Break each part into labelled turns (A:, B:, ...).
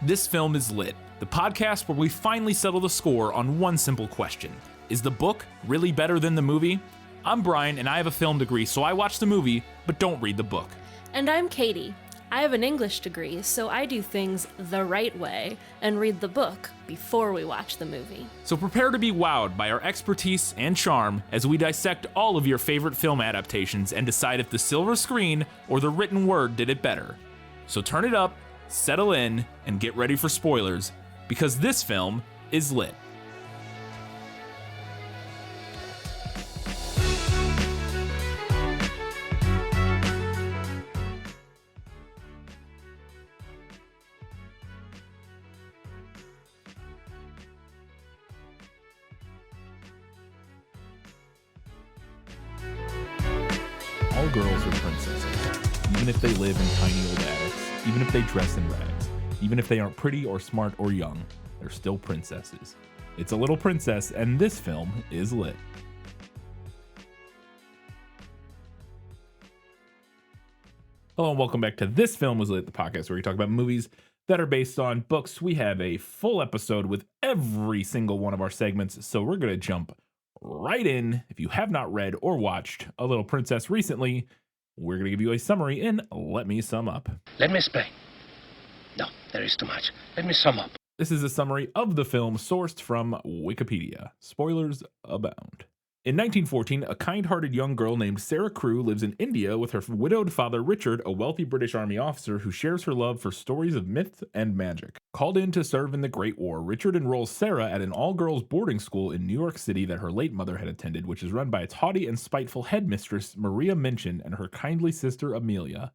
A: This Film is Lit, the podcast where we finally settle the score on one simple question. Is the book really better than the movie? I'm Brian, and I have a film degree, so I watch the movie, but don't read the book.
B: And I'm Katie. I have an English degree, so I do things the right way and read the book before we watch the movie.
A: So prepare to be wowed by our expertise and charm as we dissect all of your favorite film adaptations and decide if the silver screen or the written word did it better. So turn it up, settle in, and get ready for spoilers, because this film is lit. All girls are princesses, even if they live in tiny old attics, even if they dress in rags, even if they aren't pretty or smart or young, they're still princesses. It's A Little Princess, and this film is lit. Hello and welcome back to This Film is Lit, the podcast where we talk about movies that are based on books. We have a full episode with every single one of our segments, so we're going to jump right in. If you have not read or watched A Little Princess recently, we're going to give you a summary and let me sum up.
C: Let me explain. No, there is too much. Let me sum up.
A: This is a summary of the film sourced from Wikipedia. Spoilers abound. In 1914, a kind-hearted young girl named Sarah Crewe lives in India with her widowed father Richard, a wealthy British Army officer who shares her love for stories of myth and magic. Called in to serve in the Great War, Richard enrolls Sarah at an all-girls boarding school in New York City that her late mother had attended, which is run by its haughty and spiteful headmistress Maria Minchin and her kindly sister Amelia.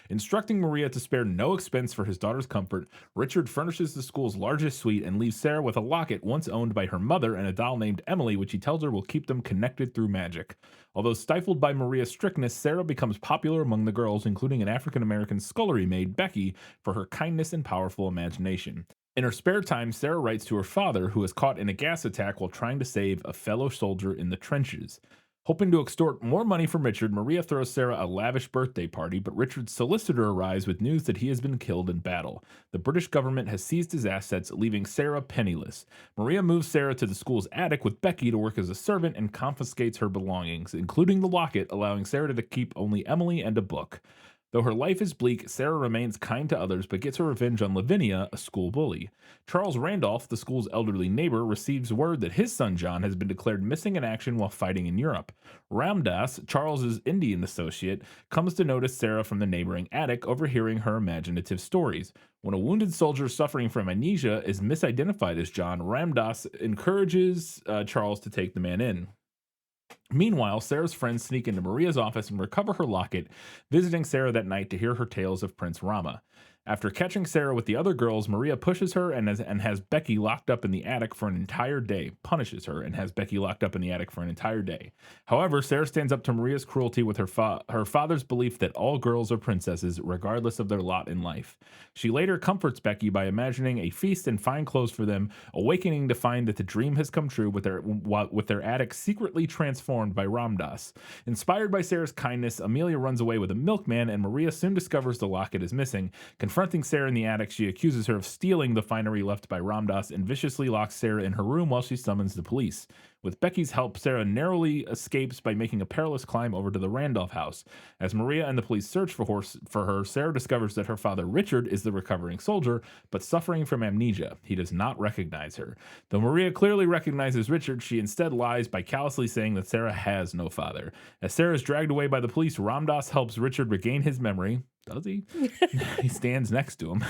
A: Instructing Maria to spare no expense for his daughter's comfort, Richard furnishes the school's largest suite and leaves Sarah with a locket once owned by her mother and a doll named Emily, which he tells her will keep them connected through magic. Although stifled by Maria's strictness, Sarah becomes popular among the girls, including an African-American scullery maid, Becky, for her kindness and powerful imagination. In her spare time, Sarah writes to her father, who is caught in a gas attack while trying to save a fellow soldier in the trenches. Hoping to extort more money from Richard, Maria throws Sarah a lavish birthday party, but Richard's solicitor arrives with news that he has been killed in battle. The British government has seized his assets, leaving Sarah penniless. Maria moves Sarah to the school's attic with Becky to work as a servant and confiscates her belongings, including the locket, allowing Sarah to keep only Emily and a book. Though her life is bleak, Sarah remains kind to others but gets her revenge on Lavinia, a school bully. Charles Randolph, the school's elderly neighbor, receives word that his son John has been declared missing in action while fighting in Europe. Ramdas, Charles's Indian associate, comes to notice Sarah from the neighboring attic, overhearing her imaginative stories. When a wounded soldier suffering from amnesia is misidentified as John, Ramdas encourages Charles to take the man in. Meanwhile, Sarah's friends sneak into Maria's office and recover her locket, visiting Sarah that night to hear her tales of Prince Rama. After catching Sarah with the other girls, Maria pushes her and has Becky locked up in the attic for an entire day. Punishes her and has Becky locked up in the attic for an entire day. However, Sarah stands up to Maria's cruelty with her father's belief that all girls are princesses, regardless of their lot in life. She later comforts Becky by imagining a feast and fine clothes for them, awakening to find that the dream has come true with their attic secretly transformed by Ramdas. Inspired by Sarah's kindness, Amelia runs away with a milkman, and Maria soon discovers the locket is missing. Confronting Sarah in the attic, she accuses her of stealing the finery left by Ramdas and viciously locks Sarah in her room while she summons the police. With Becky's help, Sarah narrowly escapes by making a perilous climb over to the Randolph house. As Maria and the police search for her, Sarah discovers that her father Richard is the recovering soldier, but suffering from amnesia. He does not recognize her. Though Maria clearly recognizes Richard, she instead lies by callously saying that Sarah has no father. As Sarah is dragged away by the police, Ramdas helps Richard regain his memory. Does he? He stands next to him.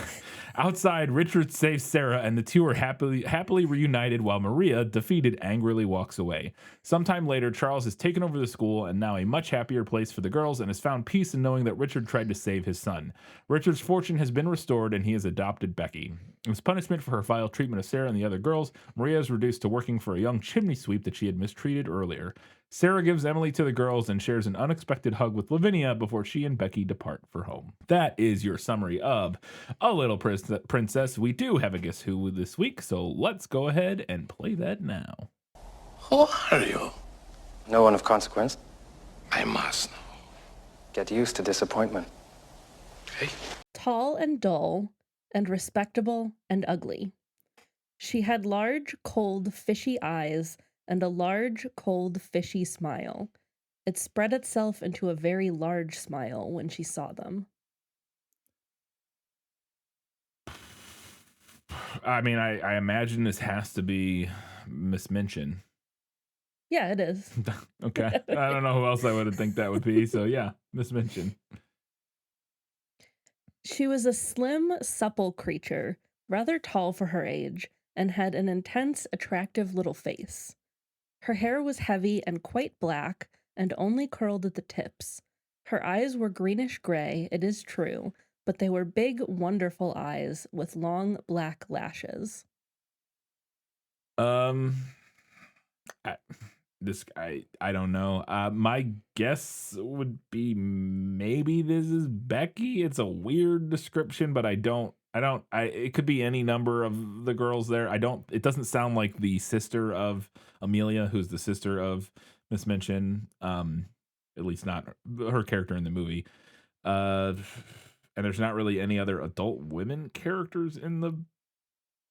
A: Outside, Richard saves Sarah, and the two are happily reunited while Maria, defeated, angrily walks away. Sometime later, Charles has taken over the school and now a much happier place for the girls and has found peace in knowing that Richard tried to save his son. Richard's fortune has been restored and he has adopted Becky. As punishment for her vile treatment of Sarah and the other girls, Maria is reduced to working for a young chimney sweep that she had mistreated earlier. Sarah gives Emily to the girls and shares an unexpected hug with Lavinia before she and Becky depart for home. That is your summary of A Little Princess. We do have a Guess Who this week, so let's go ahead and play that now.
C: Who are you?
D: No one of consequence.
C: I must know.
D: Get used to disappointment.
C: Okay.
B: Tall and dull, and respectable and ugly. She had large, cold, fishy eyes and a large, cold, fishy smile. It spread itself into a very large smile when she saw them.
A: I mean, I imagine this has to be Miss Minchin.
B: Yeah, it is.
A: Okay. I don't know who else I would think that would be. So yeah, Miss Minchin.
B: She was a slim, supple creature, rather tall for her age, and had an intense, attractive little face. Her hair was heavy and quite black, and only curled at the tips. Her eyes were greenish gray, it is true, but they were big, wonderful eyes with long black lashes.
A: Um, I, I don't know. My guess would be maybe this is Becky. It's a weird description, but it could be any number of the girls there. It doesn't sound like the sister of Amelia, who's the sister of Miss Minchin. At least not her character in the movie. Uh, and there's not really any other adult women characters in the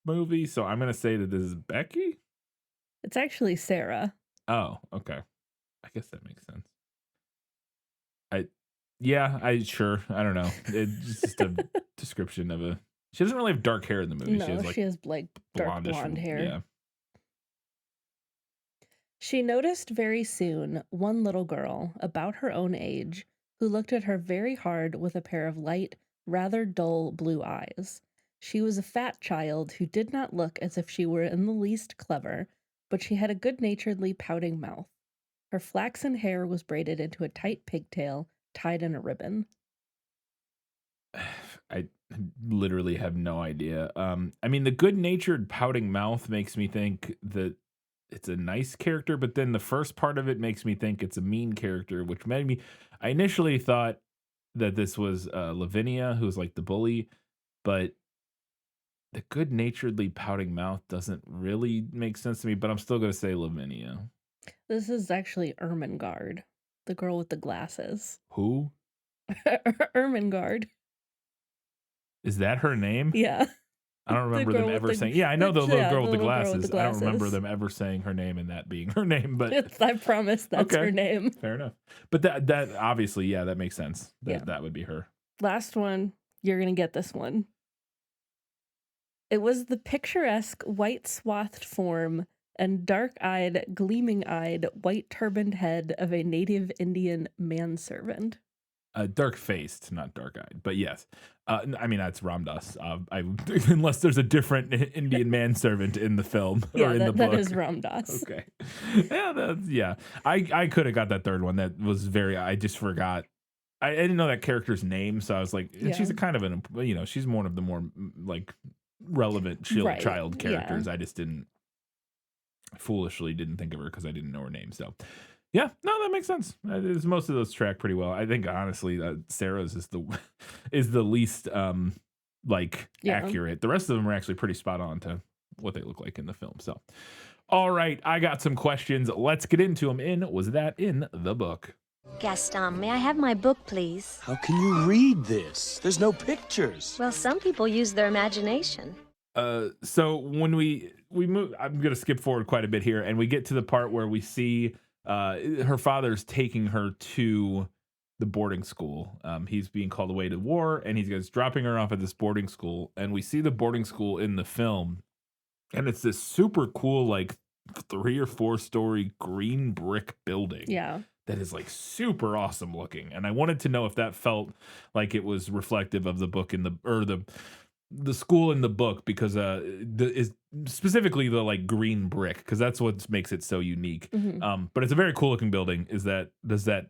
A: movie, so I'm gonna say that this is Becky.
B: It's actually Sarah.
A: Oh, okay. I guess that makes sense. I Yeah, I sure. I don't know. It's just a description of a she doesn't really have dark hair in the movie. She
B: No,
A: has like
B: she has like dark
A: blondish
B: blonde hair.
A: yeah.
B: She noticed very soon one little girl, about her own age, who looked at her very hard with a pair of light, rather dull blue eyes. She was a fat child who did not look as if she were in the least clever, but she had a good-naturedly pouting mouth. Her flaxen hair was braided into a tight pigtail, tied in a ribbon.
A: I literally have no idea. I mean the good-natured pouting mouth makes me think that it's a nice character, but then the first part of it makes me think it's a mean character, which made me I initially thought that this was Lavinia, who's like the bully, but the good-naturedly pouting mouth doesn't really make sense to me, but I'm still gonna say Lavinia.
B: This is actually Ermengarde, the girl with the glasses.
A: Who?
B: Ermengarde.
A: Is that her name?
B: Yeah.
A: I don't
B: The
A: remember
B: girl
A: them
B: with
A: ever
B: the
A: saying yeah, I know the little
B: yeah,
A: girl
B: the
A: with the
B: little girl with
A: glasses.
B: the
A: I don't remember
B: glasses.
A: them ever saying her name and that being her name, but
B: I promise that's her
A: okay,
B: name.
A: fair enough. But that obviously, yeah, that makes sense.
B: Yeah.
A: That would be her.
B: Last one. You're going to get this one. It was the picturesque white swathed form and dark-eyed, gleaming-eyed, white turbaned head of a native Indian manservant.
A: Dark faced, not dark eyed, but yes. I mean that's Ramdas. I unless there's a different Indian manservant in the film or in the book.
B: That is Ramdas.
A: Okay. Yeah. I could have got that third one. That was very. I just forgot. I didn't know that character's name, so I was like, and she's a kind of an, she's one of the more like relevant
B: Right,
A: child
B: yeah.
A: characters. I just foolishly didn't think of her because I didn't know her name. So, yeah, no, that makes sense. Most of those track pretty well. I think honestly, Sarah's is the is the least accurate. The rest of them are actually pretty spot on to what they look like in the film. So, all right, I got some questions. Let's get into them. Was that in the book?
E: Gaston, may I have my book, please?
F: How can you read this? There's no pictures.
E: Well, some people use their imagination.
A: So when we move, I'm gonna skip forward quite a bit here, and we get to the part where we see her father's taking her to the boarding school. He's being called away to war, and he's dropping her off at this boarding school, and we see the boarding school in the film, and it's this super cool, like 3 or 4 story green brick building.
B: Yeah.
A: That is like super awesome looking, and I wanted to know if that felt like it was reflective of the book the school in the book, because is specifically the like green brick, because that's what makes it so unique.
B: Mm-hmm.
A: But it's a very cool looking building. Does that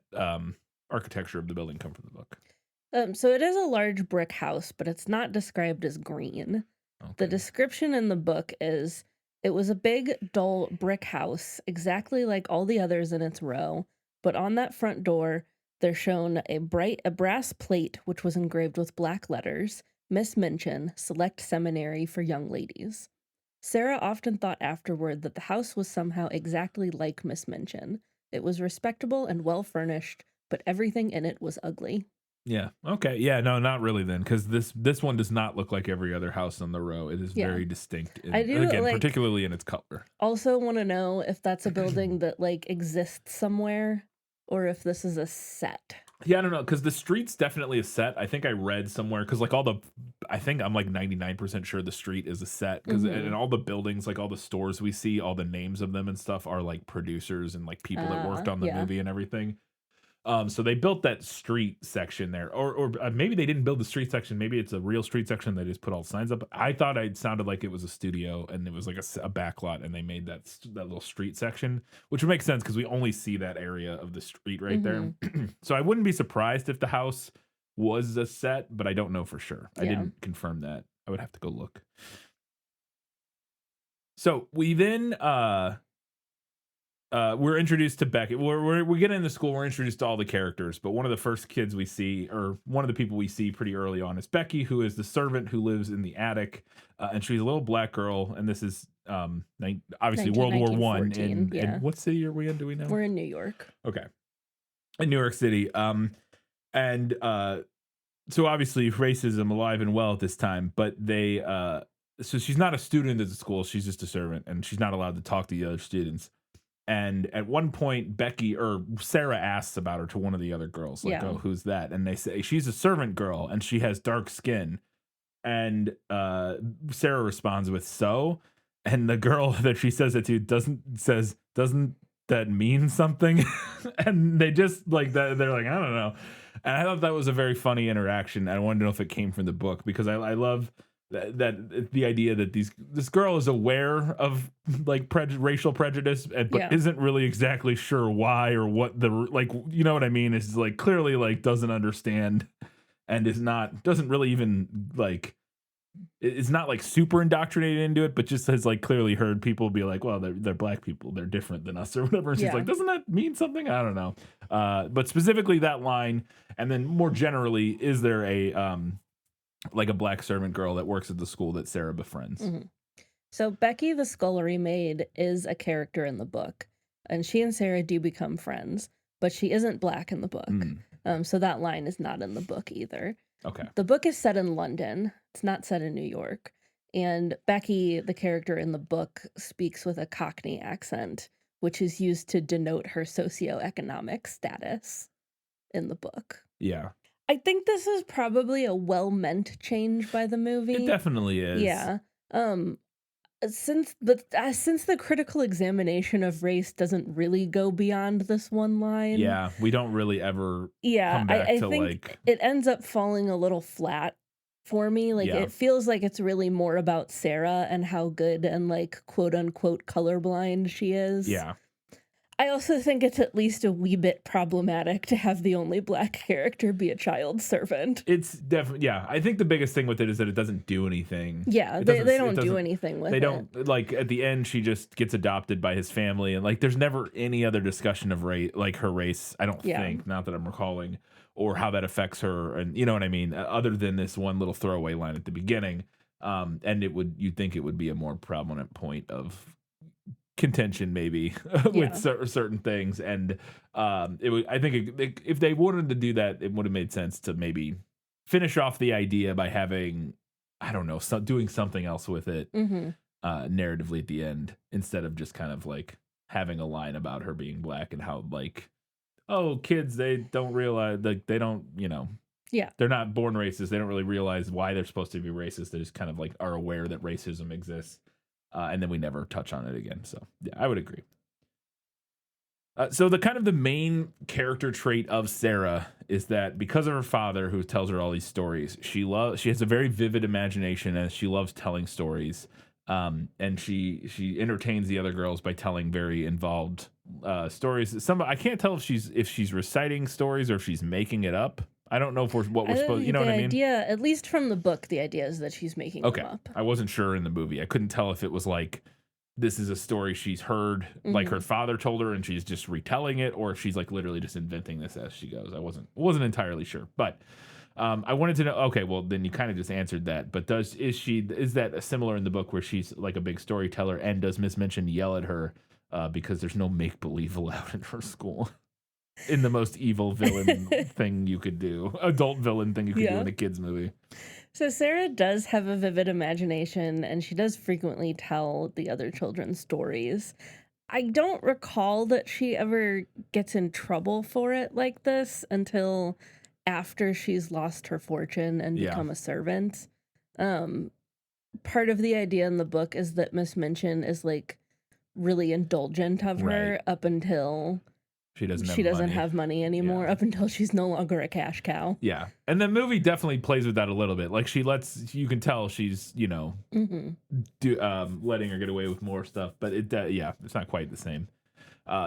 A: architecture of the building come from the book?
B: So it is a large brick house, but it's not described as green.
A: Okay.
B: The description in the book is it was a big, dull brick house, exactly like all the others in its row. But on that front door, they're shown a brass plate, which was engraved with black letters, Miss Minchin, Select Seminary for Young Ladies. Sarah often thought afterward that the house was somehow exactly like Miss Minchin. It was respectable and well furnished, but everything in it was ugly.
A: Yeah. Okay. Yeah. No, not really then, because this one does not look like every other house on the row. It is
B: Yeah.
A: very distinct,
B: I
A: and
B: do
A: again,
B: like
A: particularly in its color.
B: also want to know if that's a building that like exists somewhere or if this is a set.
A: Yeah, I don't know, because the street's definitely a set. I think I read somewhere because like I think I'm like 99% sure the street is a set because
B: Mhm.
A: and all the buildings, like all the stores we see, all the names of them and stuff are like producers and like people that worked on the
B: Yeah.
A: movie and everything. So they built that street section there, or maybe they didn't build the street section. Maybe it's a real street section. They just put all the signs up. I thought it sounded like it was a studio, and it was like a back lot, and they made that little street section, which would make sense because we only see that area of the street right there.
B: Mhm.
A: So I wouldn't be surprised if the house was a set, but I don't know for sure. I
B: Yeah.
A: didn't confirm that. I would have to go look. So we then we're introduced to Becky. We get into school. We're introduced to all the characters, but one of the first kids we see, or one of the people we see pretty early on, is Becky, who is the servant who lives in the attic, and she's a little black girl. And this is obviously World War One.
B: 1914, yeah.
A: And what city are we in? Do we know?
B: We're in New York.
A: Okay, in New York City. And so obviously racism alive and well at this time, but they so she's not a student at the school. She's just a servant, and she's not allowed to talk to the other students. And at one point, Becky or Sarah asks about her to one of the other girls, like,
B: Yeah.
A: "Oh, who's that?" And they say she's a servant girl, and she has dark skin. And Sarah responds with "so," and the girl that she says it to doesn't that mean something? And they just like that. They're like, I don't know. And I thought that was a very funny interaction. I wanted to know if it came from the book because I love that the idea that this girl is aware of like racial prejudice but
B: Yeah.
A: isn't really exactly sure why or what the like, you know what I mean, is like clearly like doesn't understand and doesn't really even like, it's not like super indoctrinated into it, but just has like clearly heard people be like, well, they're black people, they're different than us or whatever. And she's
B: Yeah.
A: like, doesn't that mean something? I don't know. But specifically that line, and then more generally, is there a like a black servant girl that works at the school that Sarah befriends?
B: Mhm. So Becky the scullery maid is a character in the book, and she and Sarah do become friends, but she isn't black in the book. So that line is not in the book either.
A: Okay.
B: The book is set in London. It's not set in New York. And Becky, the character in the book, speaks with a Cockney accent, which is used to denote her socioeconomic status in the book.
A: Yeah.
B: I think this is probably a well-meant change by the movie.
A: It definitely is.
B: Yeah. Since the critical examination of race doesn't really go beyond this one line.
A: Yeah, we don't really ever
B: Yeah,
A: come back
B: I
A: to
B: think
A: like,
B: it ends up falling a little flat for me. Like
A: Yeah.
B: it feels like it's really more about Sarah and how good and like quote unquote colorblind she is.
A: yeah.
B: I also think it's at least a wee bit problematic to have the only black character be a child servant.
A: It's definitely, yeah. I think the biggest thing with it is that it doesn't do anything.
B: Yeah,
A: It
B: they
A: doesn't-
B: don't
A: it
B: do
A: doesn't-
B: anything with
A: They
B: it.
A: don't, like, at the end, she just gets adopted by his family, and like, there's never any other discussion of race, like her race. I don't
B: Yeah.
A: think, not that I'm recalling, or how that affects her, and you know what I mean. Other than this one little throwaway line at the beginning, and you'd think it would be a more prominent point of contention maybe with
B: Yeah.
A: certain things, and it would, I think if they wanted to do that, it would have made sense to maybe finish off the idea by having, I don't know, doing something else with it
B: Mhm.
A: narratively at the end, instead of just kind of like having a line about her being black and how like, oh, kids, they don't realize, like, they don't,
B: Yeah.
A: they're not born racist, they don't really realize why they're supposed to be racist, they just kind of like are aware that racism exists. And then we never touch on it again. So yeah, I would agree. So the main character trait of Sarah is that because of her father, who tells her all these stories, she has a very vivid imagination, and she loves telling stories. And she entertains the other girls by telling very involved stories. I can't tell if she's reciting stories or if she's making it up. I don't know what we're supposed. You know what I mean?
B: The idea, at least from the book, the idea is that she's making
A: Okay.
B: them up.
A: I wasn't sure in the movie. I couldn't tell if it was like, this is a story she's heard, like her father told her, and she's just retelling it, or if she's like literally just inventing this as she goes. I wasn't entirely sure, but I wanted to know. Okay, well then you kind of just answered that. But is that similar in the book where she's like a big storyteller, and does Miss Minchin yell at her because there's no make believe allowed in her school? in the most evil villain thing you could do, adult villain thing you could do
B: Yeah.
A: in a kids movie.
B: So Sarah does have a vivid imagination, and she does frequently tell the other children stories. I don't recall that she ever gets in trouble for it like this until after she's lost her fortune and
A: Yeah.
B: become a servant. Um, Part of the idea in the book is that Miss Minchin is like really indulgent of her
A: Right.
B: up until
A: She doesn't have
B: she doesn't
A: money.
B: have money anymore,
A: Yeah.
B: up until she's no longer a cash cow.
A: Yeah. And the movie definitely plays with that a little bit. Like you can tell she's,
B: Hmm.
A: letting her get away with more stuff, but it's not quite the same.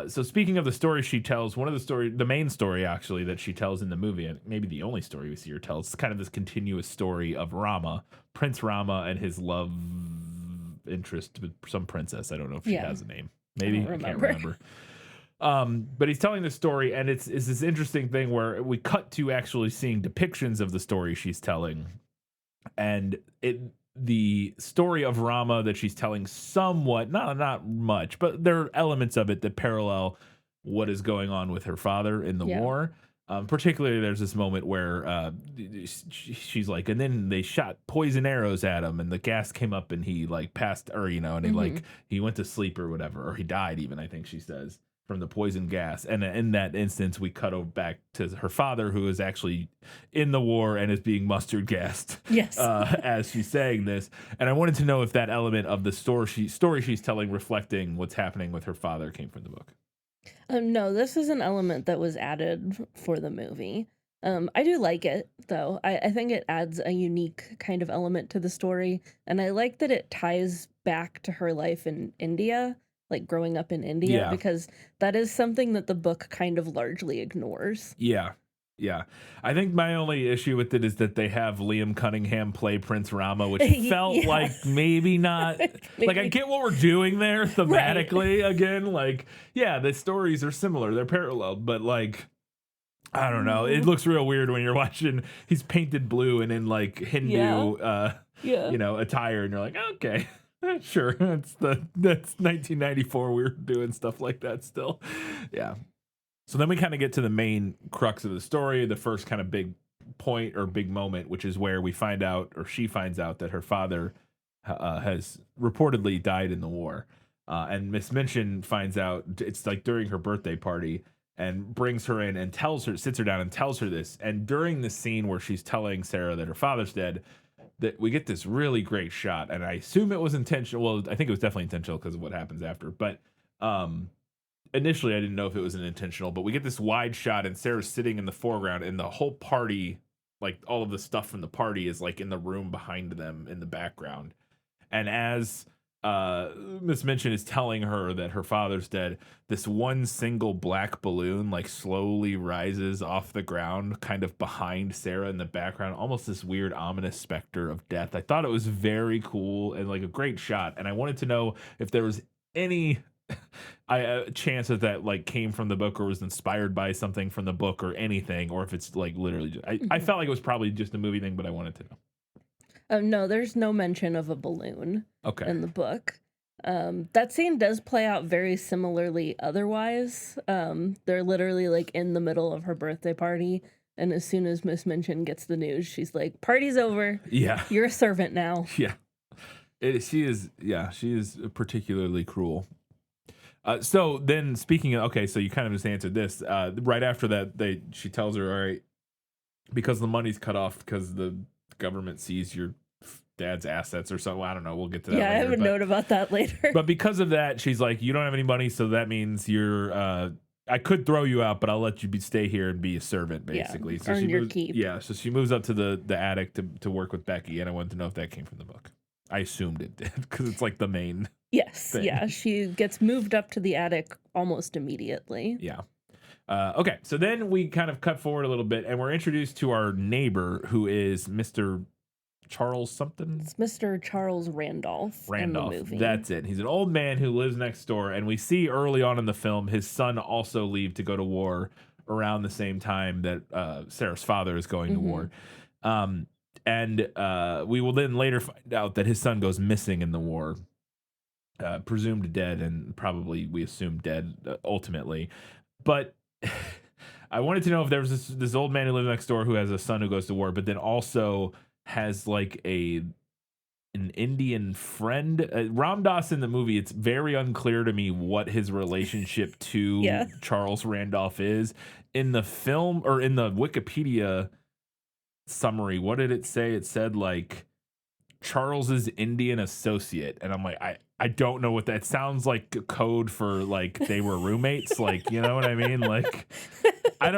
A: So speaking of the story she tells, the main story actually that she tells in the movie, and maybe the only story we see her tell, is kind of this continuous story of Rama, Prince Rama, and his love interest with some princess. I don't know if she
B: Yeah.
A: has a name. Maybe
B: don't
A: I can't
B: remember.
A: remember. But he's telling this story, and it's this interesting thing where we cut to actually seeing depictions of the story she's telling, and the story of Rama that she's telling somewhat, not much, but there are elements of it that parallel what is going on with her father in the
B: Yeah.
A: war. Particularly, there's this moment where she's like, and then they shot poison arrows at him, and the gas came up, and he like passed, or and he went to sleep or whatever, or he died even. I think she says from the poison gas. And in that instance, we cut back to her father, who is actually in the war and is being mustard gassed.
B: Yes.
A: As she's saying this. And I wanted to know if that element of the story she's telling, reflecting what's happening with her father, came from the book.
B: No, this is an element that was added for the movie. I do like it, though. I think it adds a unique kind of element to the story, and I like that it ties back to her life in India, like growing up in India,
A: Yeah.
B: because that is something that the book kind of largely ignores.
A: Yeah. Yeah. I think my only issue with it is that they have Liam Cunningham play Prince Rama, which felt
B: Yeah.
A: like maybe not. Like, I get what we're doing there thematically again. Like, yeah, the stories are similar, they're parallel, but like, I don't know. It looks real weird when you're watching. He's painted blue and in like Hindu,
B: Yeah.
A: attire, and you're like, okay, sure. That's 1994. We were doing stuff like that still. Yeah. So then we kind of get to the main crux of the story, the first kind of big point or big moment, which is where we find out, or she finds out, that her father has reportedly died in the war. And Miss Minchin finds out, it's like during her birthday party, and brings her in and sits her down and tells her this. And during the scene where she's telling Sarah that her father's dead, that we get this really great shot. And I assume it was intentional. Well, I think it was definitely intentional because of what happens after. But initially I didn't know if it was an intentional, but we get this wide shot and Sarah's sitting in the foreground, and the whole party, like all of the stuff from the party, is like in the room behind them in the background. And as Miss Minchin is telling her that her father's dead, this one single black balloon like slowly rises off the ground kind of behind Sarah in the background, almost this weird ominous specter of death. I thought it was very cool and like a great shot, and I wanted to know if there was any chance that like came from the book or was inspired by something from the book or anything, or if it's like literally just, I felt like it was probably just a movie thing, but I wanted to know.
B: No, there's no mention of a balloon in the book. That scene does play out very similarly otherwise. They're literally like in the middle of her birthday party, and as soon as Miss Minchin gets the news, she's like, "Party's over.
A: Yeah.
B: You're a servant now."
A: Yeah. She is particularly cruel. So then speaking of, okay, so you kind of just answered this. Right after that, she tells her, all right, because the money's cut off because the government sees your dad's assets or something. I don't know. We'll get to that later.
B: I have a note about that later.
A: But because of that, she's like, you don't have any money, so that means you're, I could throw you out, but I'll let you stay here and be a servant, basically.
B: Yeah,
A: so
B: earn your keep.
A: Yeah, so she moves up to the attic to work with Becky, and I wanted to know if that came from the book. I assumed it did, because it's like the main
B: Yes,
A: thing.
B: yeah. She gets moved up to the attic almost immediately.
A: Yeah. Okay, so then we kind of cut forward a little bit, and we're introduced to our neighbor, who is Mr. Charles something?
B: It's Mr. Charles Randolph. In the movie.
A: That's it. He's an old man who lives next door, and we see early on in the film his son also leave to go to war around the same time that Sarah's father is going to war. And we will then later find out that his son goes missing in the war, presumed dead, and probably we assume dead ultimately. But I wanted to know if there was this old man who lives next door who has a son who goes to war, but then also has like an Indian friend. Ram Dass in the movie, it's very unclear to me what his relationship to
B: Yeah.
A: Charles Randolph is. In the film or in the Wikipedia summary, what did it say? It said like Charles's Indian associate. And I'm like, I don't know what that sounds like code for like they were roommates. Like, you know what I mean? Like I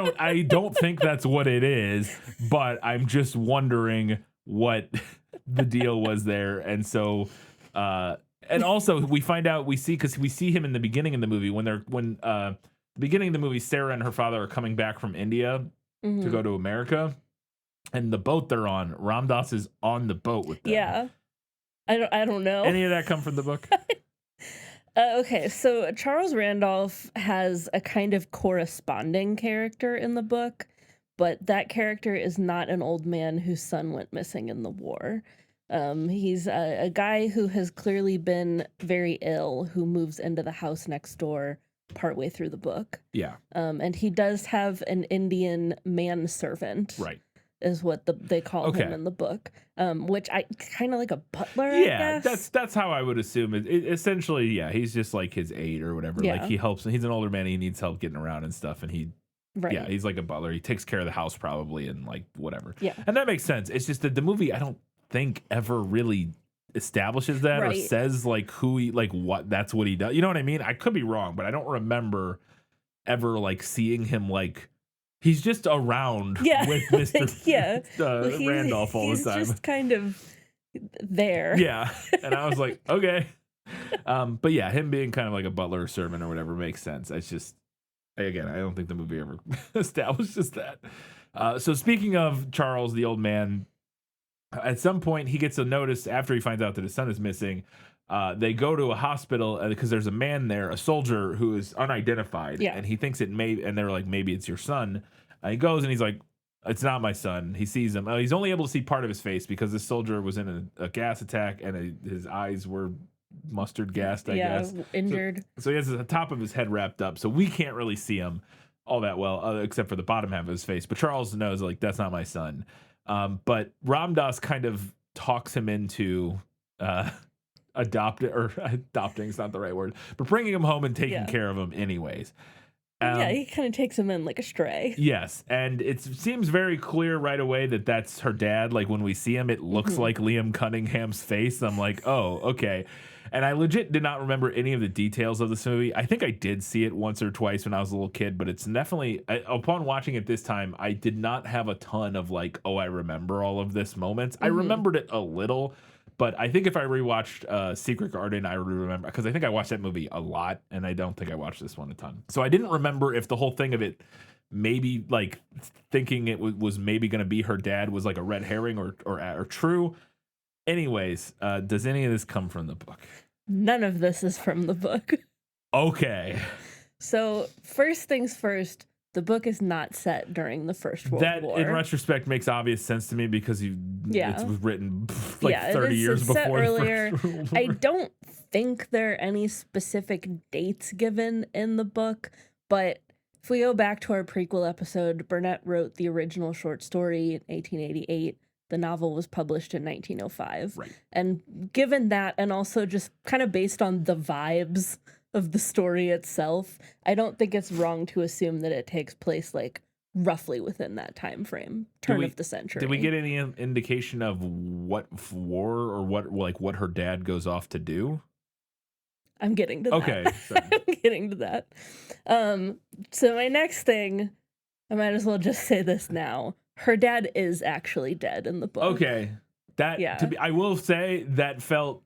A: don't think that's what it is, but I'm just wondering what the deal was there. And so and also we find out we see him in the beginning of the movie when the beginning of the movie, Sarah and her father are coming back from India to go to America, and the boat they're on, Ram Dass is on the boat with them.
B: Yeah. I don't know.
A: Any of that come from the book?
B: Okay, so Charles Randolph has a kind of corresponding character in the book, but that character is not an old man whose son went missing in the war. He's a guy who has clearly been very ill, who moves into the house next door partway through the book.
A: Yeah.
B: And he does have an Indian manservant.
A: Right.
B: Is what they call him in the book, which I kind of like a butler.
A: Yeah,
B: I guess.
A: that's how I would assume it. Essentially, yeah, he's just like his aide or whatever.
B: Yeah.
A: Like he helps. He's an older man. He needs help getting around and stuff. And
B: Right.
A: yeah, he's like a butler. He takes care of the house probably and like whatever.
B: Yeah.
A: And that makes sense. It's just that the movie I don't think ever really establishes that or
B: Right.
A: says like who he like what that's what he does. You know what I mean? I could be wrong, but I don't remember ever like seeing him like. He's just around with Mr.
B: Yeah.
A: Randolph all the time.
B: He's just kind of there.
A: Yeah. And I was like, okay. But yeah, him being kind of like a butler or servant or whatever makes sense. It's just, again, I don't think the movie ever establishes that. So speaking of Charles, the old man, at some point he gets a notice after he finds out that his son is missing. They go to a hospital because there's a man there, a soldier who is unidentified, and he thinks it may, and they're like, maybe it's your son. He goes and he's like, it's not my son. He sees him. He's only able to see part of his face because this soldier was in a gas attack and his eyes were mustard gassed, I guess.
B: Injured.
A: So he has the top of his head wrapped up, so we can't really see him all that well, except for the bottom half of his face. But Charles knows, like, that's not my son. But Ram Dass kind of talks him into adopting is not the right word, but bringing him home and taking care of him anyways.
B: He kind of takes him in like a stray.
A: Yes, and it seems very clear right away that that's her dad. Like when we see him, it looks like Liam Cunningham's face. I'm like, oh, okay. And I legit did not remember any of the details of this movie. I think I did see it once or twice when I was a little kid, but it's definitely, upon watching it this time, I did not have a ton of like, oh, I remember all of this moments. I remembered it a little. But I think if I rewatched Secret Garden, I would remember, because I think I watched that movie a lot, and I don't think I watched this one a ton. So I didn't remember if the whole thing of it, maybe like thinking it was maybe going to be her dad was like a red herring or true. Anyways, does any of this come from the book?
B: None of this is from the book.
A: Okay.
B: So first things first, the book is not set during the First World War.
A: That, in retrospect, makes obvious sense to me because it's written like 30 years
B: set
A: before
B: earlier.
A: the First World War.
B: I don't think there are any specific dates given in the book, but if we go back to our prequel episode, Burnett wrote the original short story in 1888. The novel was published in 1905.
A: Right.
B: And given that, and also just kind of based on the vibes of the story itself, I don't think it's wrong to assume that it takes place like roughly within that time frame, turn of the century.
A: Did we get any indication of what war or what her dad goes off to do?
B: I'm getting to that.
A: Okay.
B: I'm getting to that. So my next thing, I might as well just say this now. Her dad is actually dead in the book.
A: Okay. I will say that felt,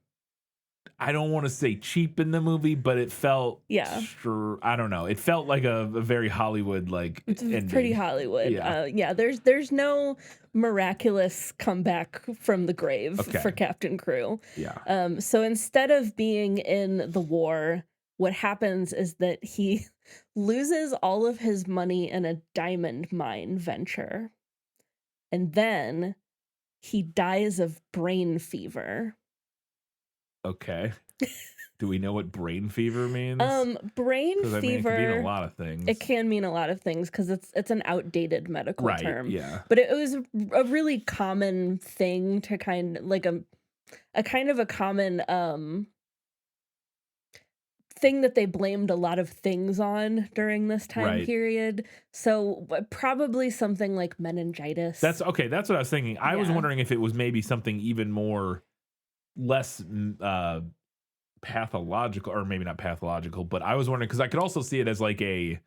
A: I don't want to say cheap in the movie, but it felt, I don't know. It felt like a very Hollywood like ending.
B: Pretty Hollywood.
A: Yeah.
B: There's no miraculous comeback from the grave for Captain Crew.
A: Yeah.
B: So instead of being in the war, what happens is that he loses all of his money in a diamond mine venture. And then he dies of brain fever.
A: Okay. Do we know what brain fever means?
B: Brain
A: 'Cause, I mean, it could mean a
B: fever,
A: lot of things.
B: it can mean a lot of things because it's an outdated medical
A: Right,
B: term.
A: yeah.
B: But it was a really common thing to like a kind of a common thing that they blamed a lot of things on during this time
A: Right.
B: period. So probably something like meningitis.
A: That's okay, that's what I was thinking. I was
B: Yeah.
A: wondering if it was maybe something even more less, pathological, or maybe not pathological, but I was wondering because I could also see it as, like, a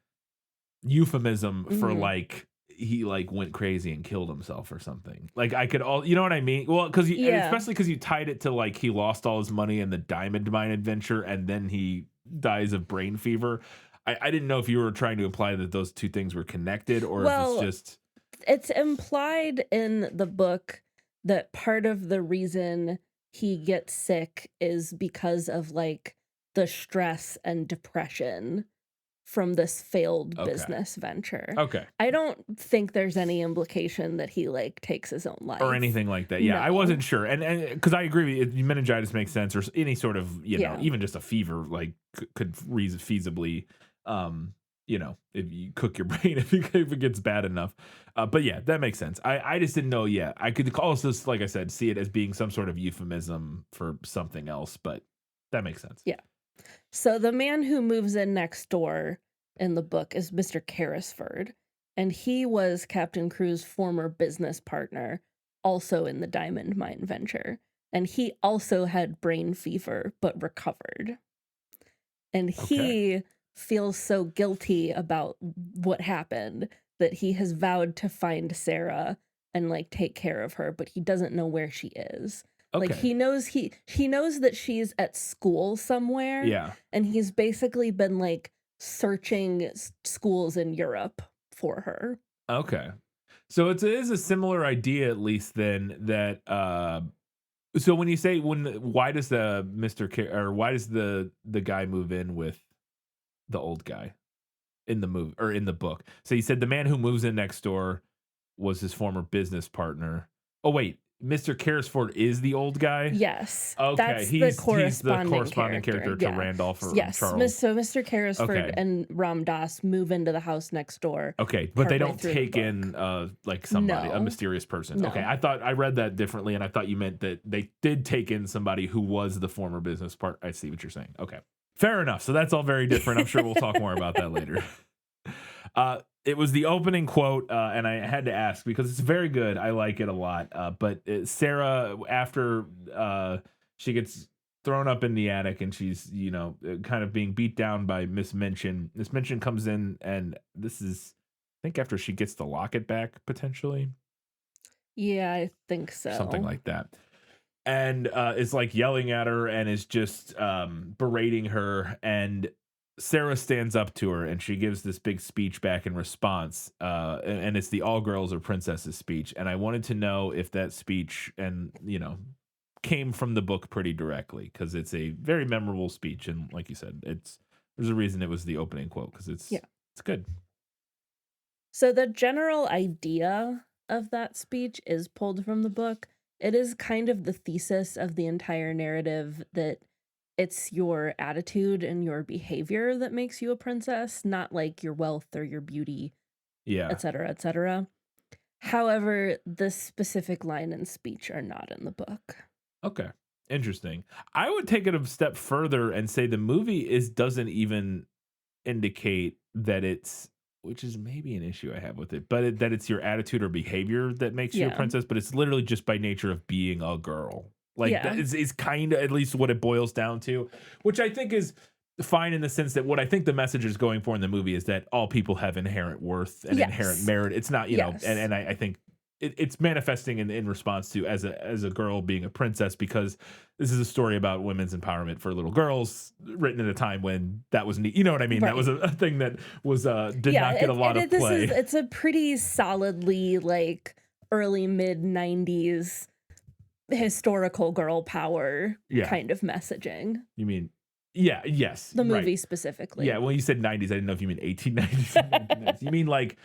A: euphemism for,
B: Mhm.
A: like, he, like, went crazy and killed himself or something. Like, I could all you know what I mean? Well, because
B: Yeah.
A: especially because you tied it to, like, he lost all his money in the diamond mine adventure, and then he dies of brain fever. I didn't know if you were trying to imply that those 2 things were connected or if it's
B: Well,
A: just
B: it's implied in the book that part of the reason he gets sick is because of like the stress and depression from this failed
A: okay.
B: business venture.
A: Okay.
B: I don't think there's any implication that he like takes his own life
A: Or anything like that. Yeah, I
B: No.
A: wasn't sure. And because I agree with you, meningitis makes sense, or any sort of,
B: Yeah.
A: even just a fever, like, could feasibly, if you cook your brain, if it gets bad enough. But yeah, that makes sense. I just didn't know. Yeah, I could also, like I said, see it as being some sort of euphemism for something else, but that makes sense.
B: Yeah. So the man who moves in next door in the book is Mr. Carrisford, and he was Captain Crew's former business partner, also in the diamond mine venture. And he also had brain fever, but recovered. And he feels so guilty about what happened that he has vowed to find Sarah and like take care of her, but he doesn't know where she is. Like
A: Okay.
B: he knows that she's at school somewhere,
A: Yeah.
B: and he's basically been like searching schools in Europe for her.
A: Okay. So it is a similar idea, at least, then, that so when you say why does the or why does the guy move in with the old guy in the movie or in the book? So you said the man who moves in next door was his former business partner. Oh wait, Mr. Carrisford is the old guy?
B: Yes,
A: Okay,
B: that's
A: he's
B: the
A: the
B: corresponding
A: character to
B: Yeah.
A: Randolph or
B: Yes,
A: Charles.
B: So Mr. Carrisford
A: Okay.
B: and Ram Dass move into the house next door.
A: Okay, but they
B: partway
A: don't
B: through the
A: take in like somebody, a
B: No.
A: mysterious person.
B: No.
A: Okay, I read that differently, and I thought you meant that they did take in somebody who was the former business part. I see what you're saying. Okay, fair enough. So that's all very different. I'm sure we'll talk more about that later. It was the opening quote, and I had to ask because it's very good. I like it a lot. But Sarah, after she gets thrown up in the attic and she's, kind of being beat down by Miss Minchin. Miss Minchin comes in, and this is, I think, after she gets the locket back, potentially.
B: Yeah, I think so.
A: Something like that. And is like yelling at her and is just berating her. And Sarah stands up to her and she gives this big speech back in response. And it's the all girls are princesses speech. And I wanted to know if that speech came from the book pretty directly, because it's a very memorable speech. And like you said, there's a reason it was the opening quote, because it's good.
B: So the general idea of that speech is pulled from the book. It is kind of the thesis of the entire narrative that it's your attitude and your behavior that makes you a princess, not like your wealth or your beauty,
A: Yeah.
B: etc., etc. However, this specific line and speech are not in the book.
A: Okay. Interesting. I would take it a step further and say the movie doesn't even indicate that which is maybe an issue I have with it, but that it's your attitude or behavior that makes you a
B: Yeah.
A: princess, but it's literally just by nature of being a girl. Like
B: Yeah.
A: that is kind of at least what it boils down to, which I think is fine in the sense that what I think the message is going for in the movie is that all people have inherent worth and inherent merit. It's not,
B: Yes.
A: and I think it's manifesting in response to as a girl being a princess, because this is a story about women's empowerment for little girls written at a time when that was neat. You know what I mean?
B: Right.
A: That was a thing that was did not get a lot of play.
B: It's a pretty solidly like early mid 90s historical girl power kind of messaging.
A: You mean yes.
B: The movie
A: right.
B: specifically.
A: Yeah, well, you said 90s. I didn't know if you mean 1890s. You mean like,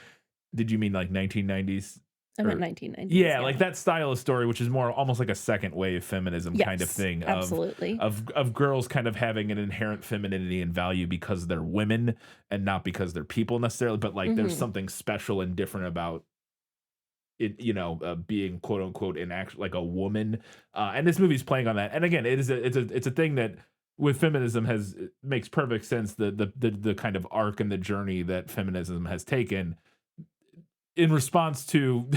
A: did you mean like 1990s?
B: I
A: Or
B: meant 1990s.
A: yeah, like that style of story, which is more almost like a second wave feminism kind of
B: Yes,
A: thing
B: absolutely.
A: of girls kind of having an inherent femininity and value because they're women and not because they're people necessarily, but like there's
B: Mhm.
A: something special and different about it, being quote unquote in act like a woman. And this movie's playing on that. And again, it's a thing that with feminism has it makes perfect sense the kind of arc and the journey that feminism has taken in response to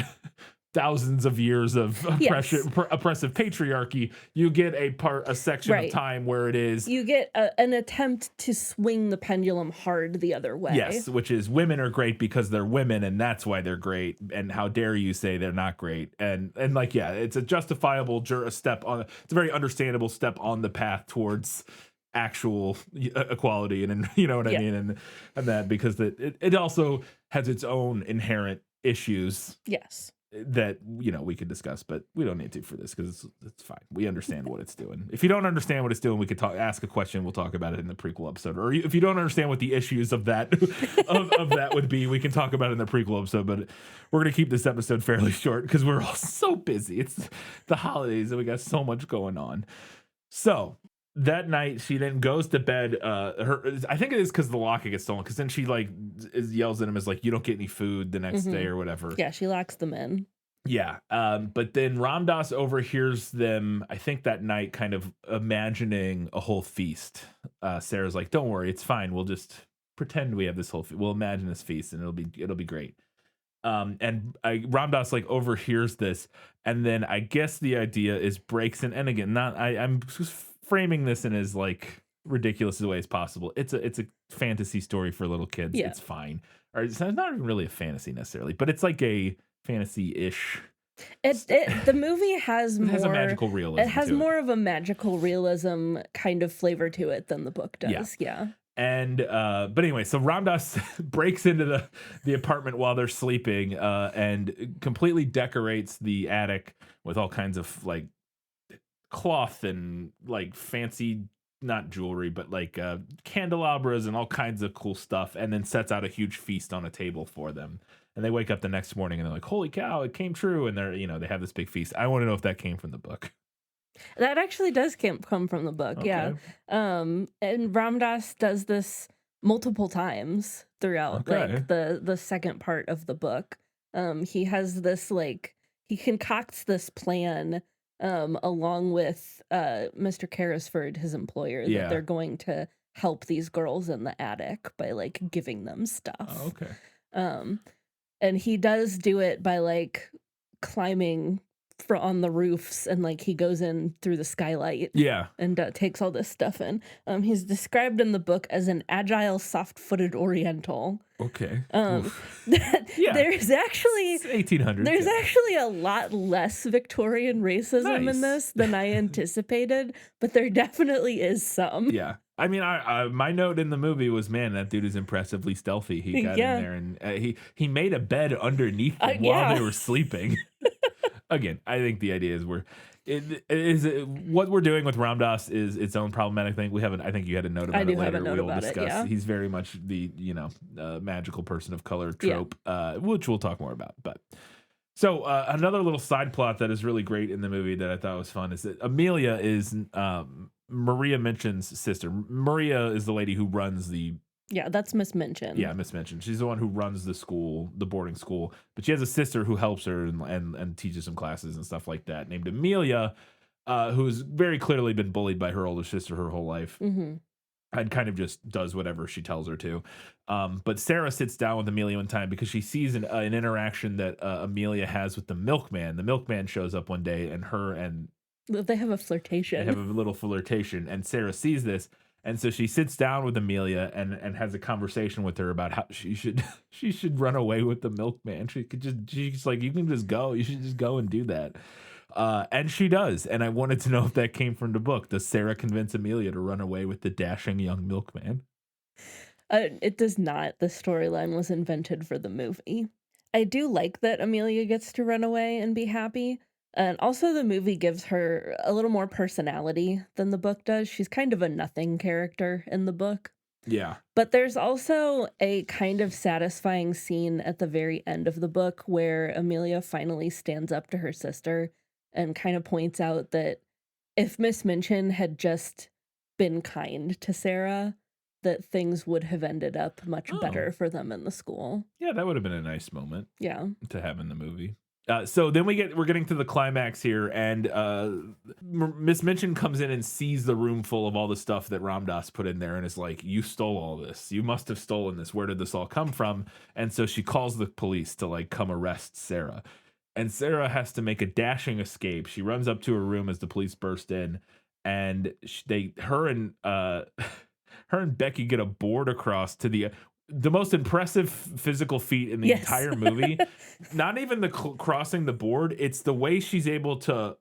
A: thousands of years of
B: Yes.
A: oppressive patriarchy. You get a section of
B: Right.
A: time where it is
B: You get an attempt to swing the pendulum hard the other way.
A: yes, which is women are great because they're women and that's why they're great. And how dare you say they're not great? And like yeah, it's a justifiable step on. It's a very understandable step on the path towards actual equality and you know what I
B: Yeah.
A: mean and that because it also has its own inherent issues
B: Yes.
A: that we could discuss, but we don't need to for this because it's fine. We understand what it's doing. If you don't understand what it's doing, we could ask a question. We'll talk about it in the prequel episode. Or if you don't understand what the issues of that of that would be, we can talk about it in the prequel episode. But we're gonna keep this episode fairly short because we're all so busy. It's the holidays and we got so much going on. So that night she then goes to bed. I think it is because the locket gets stolen. Because then she like yells at him as like you don't get any food the next day or whatever.
B: Yeah, she locks them in.
A: Yeah. But then Ramdas overhears them, I think that night, kind of imagining a whole feast. Sarah's like, don't worry, it's fine. We'll just pretend we have this whole we'll imagine this feast and it'll be great. And Ramdas like overhears this, and then I guess the idea is breaks in, and again, I'm just framing this in as like ridiculous as the way as possible. It's a fantasy story for little kids.
B: Yeah.
A: It's fine. Or it's not even really a fantasy necessarily, but it's like a fantasy-ish.
B: The movie has
A: It
B: more
A: has a magical realism.
B: It has
A: to
B: more of a magical realism kind of flavor to it than the book does. Yeah.
A: And but anyway, so Ramdas breaks into the apartment while they're sleeping and completely decorates the attic with all kinds of like cloth and like fancy not jewelry but like candelabras and all kinds of cool stuff, and then sets out a huge feast on a table for them. And they wake up the next morning and they're like, holy cow, it came true. And they're they have this big feast. I want to know if that came from the book.
B: That actually does come from the book. Yeah. And Ramdas does this multiple times throughout like the second part of the book. He has this like he concocts this plan along with Mr. Carrisford, his employer, that they're going to help these girls in the attic by like giving them stuff. And he does do it by like climbing on the roofs, and like he goes in through the skylight and takes all this stuff in. He's described in the book as an agile, soft-footed Oriental. There's actually
A: 1800s.
B: There's actually a lot less Victorian racism in this than I anticipated, but there definitely is some.
A: Yeah. I mean, my note in the movie was, man, that dude is impressively stealthy. He got in there and he made a bed underneath them while they were sleeping. Again, I think the idea is what we're doing with Ramdas is its own problematic thing. We haven't. I think you had a note about it later.
B: Have a note
A: we'll
B: about
A: discuss.
B: it, yeah.
A: He's very much the magical person of color trope, which we'll talk more about. But so another little side plot that is really great in the movie that I thought was fun is that Amelia is Maria Minchin's sister. Maria is the lady who runs the.
B: Yeah, that's Miss Minchin.
A: Yeah, Miss Minchin. She's the one who runs the school, the boarding school. But she has a sister who helps her and teaches some classes and stuff like that, named Amelia, who's very clearly been bullied by her older sister her whole life. And kind of just does whatever she tells her to. But Sarah sits down with Amelia one time because she sees an interaction that Amelia has with the milkman. The milkman shows up one day, and
B: they have a flirtation.
A: They have a little flirtation, and Sarah sees this. And so she sits down with Amelia and has a conversation with her about how she should run away with the milkman. She's like, you can just go. You should just go and do that. And she does. And I wanted to know if that came from the book. Does Sarah convince Amelia to run away with the dashing young milkman?
B: It does not. The storyline was invented for the movie. I do like that Amelia gets to run away and be happy. And also the movie gives her a little more personality than the book does. She's kind of a nothing character in the book.
A: Yeah.
B: But there's also a kind of satisfying scene at the very end of the book where Amelia finally stands up to her sister and kind of points out that if Miss Minchin had just been kind to Sarah, that things would have ended up much
A: Oh.
B: better for them in the school.
A: Yeah, that would have been a nice moment
B: Yeah.
A: to have in the movie. So then we're getting to the climax here, and Miss Minchin comes in and sees the room full of all the stuff that Ramdas put in there, and is like, "You stole all this. You must have stolen this. Where did this all come from?" And so she calls the police to like come arrest Sarah, and Sarah has to make a dashing escape. She runs up to her room as the police burst in, and her and her and Becky get a board across to the most impressive physical feat in the
B: Yes.
A: entire movie. Not even the crossing the board, it's the way she's able to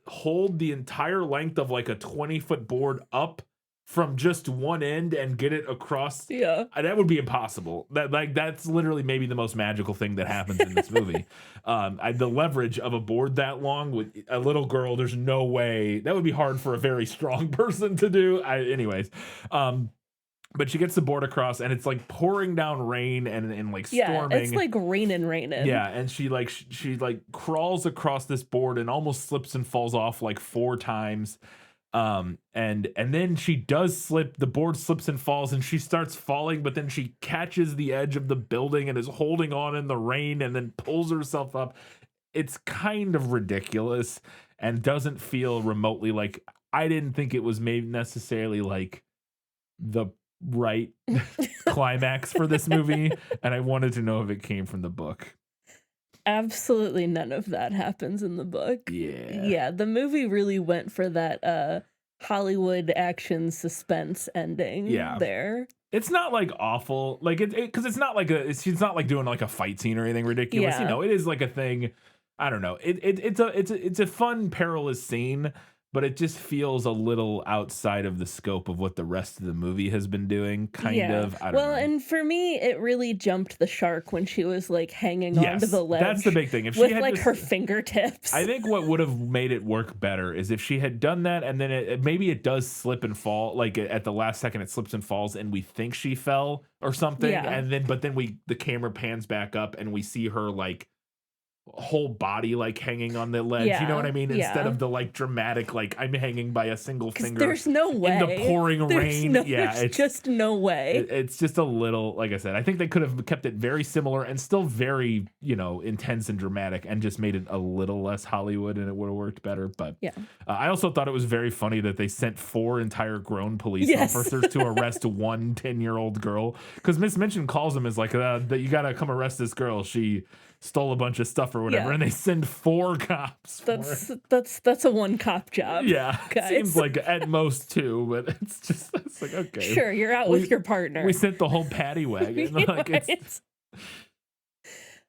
A: hold the entire length of like a 20-foot board up from just one end and get it across.
B: Yeah.
A: That would be impossible. That's literally maybe the most magical thing that happens in this movie. The leverage of a board that long with a little girl, there's no way. That would be hard for a very strong person to do. Anyways. But she gets the board across, and it's like pouring down rain and like storming.
B: Yeah, it's like raining.
A: Yeah, and she crawls across this board and almost slips and falls off like 4 times. And then she does slip, the board slips and falls, and she starts falling, but then she catches the edge of the building and is holding on in the rain and then pulls herself up. It's kind of ridiculous and doesn't feel remotely like, I didn't think it was maybe necessarily like the right climax for this movie, and I wanted to know if it came from the book.
B: Absolutely none of that happens in the book. Yeah, the movie really went for that Hollywood action suspense ending there.
A: It's not like awful, like because it's not like she's not like doing like a fight scene or anything ridiculous.
B: Yeah.
A: It is like a thing. I don't know. It's a fun perilous scene, but it just feels a little outside of the scope of what the rest of the movie has been doing, kind of. I don't know.
B: And for me, it really jumped the shark when she was like hanging onto the ledge.
A: That's the big thing. If she
B: with
A: had
B: like her fingertips.
A: I think what would have made it work better is if she had done that, and then maybe it does slip and fall, like at the last second it slips and falls, and we think she fell or something, and then the camera pans back up and we see her like whole body like hanging on the ledge, you know what I mean, instead of the like dramatic like I'm hanging by a single finger.
B: There's no way
A: in the pouring rain.
B: It's just no way.
A: It's just a little, like I said, I think they could have kept it very similar and still very, intense and dramatic, and just made it a little less Hollywood, and it would have worked better. But I also thought it was very funny that they sent 4 entire grown police officers to arrest one 10-year-old girl, because Miss Minchin calls them as like that you gotta come arrest this girl, she stole a bunch of stuff or whatever, and they send 4 cops.
B: That's a 1 cop job.
A: Yeah,
B: guys.
A: Seems like at most 2, but it's like, okay,
B: sure, you're out with your partner.
A: We sent the whole paddy wagon. Like it's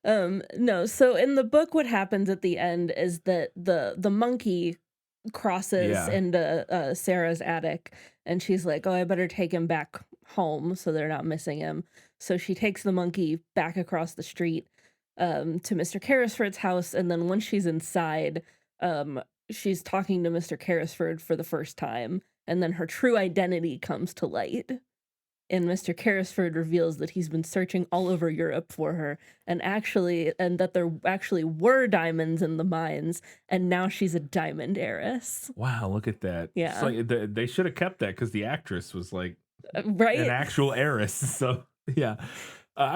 B: no. So in the book, what happens at the end is that the monkey crosses into Sarah's attic, and she's like, "Oh, I better take him back home so they're not missing him." So she takes the monkey back across the street to Mr. Carrisford's house, and then once she's inside, she's talking to Mr. Carrisford for the first time, and then her true identity comes to light. And Mr. Carrisford reveals that he's been searching all over Europe for her, and that there actually were diamonds in the mines, and now she's a diamond heiress.
A: Wow, look at that.
B: Yeah.
A: It's like they should have kept that, because the actress was like
B: right?
A: an actual heiress. So yeah.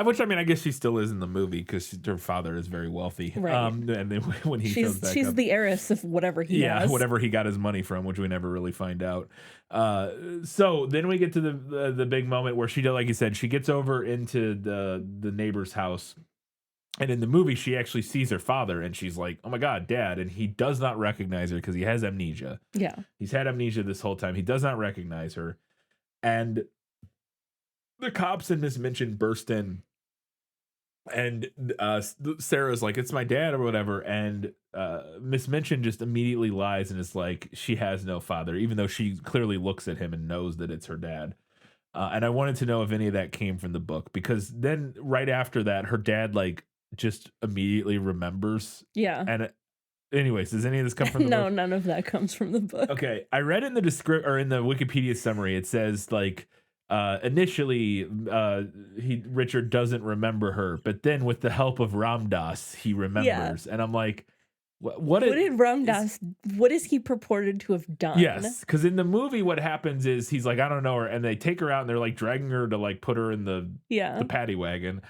A: Which, I mean, I guess she still is in the movie because her father is very wealthy.
B: Right.
A: And then when he shows back
B: she's
A: up,
B: the heiress of whatever he has.
A: whatever he got his money from, which we never really find out. So then we get to the big moment where she, like you said, she gets over into the neighbor's house. And in the movie, she actually sees her father, and she's like, "Oh my God, Dad!" And he does not recognize her because he has amnesia.
B: Yeah,
A: he's had amnesia this whole time. He does not recognize her, and the cops and Miss Minchin burst in, and Sarah's like, "It's my dad," or whatever, and Miss Minchin just immediately lies and is like, she has no father, even though she clearly looks at him and knows that it's her dad. And I wanted to know if any of that came from the book, because then right after that, her dad like just immediately remembers.
B: Yeah.
A: And anyways, does any of this come from the
B: no,
A: book?
B: none of that comes from the book.
A: Okay, I read in the in the Wikipedia summary, it says like initially Richard doesn't remember her, but then with the help of Ramdas, he
B: Yeah.
A: remembers. And I'm like, what
B: What did Ramdas, what is he purported to have done?
A: yes, because in the movie, what happens is he's like, I don't know her, and they take her out and they're like dragging her to like put her in
B: Yeah.
A: the paddy wagon,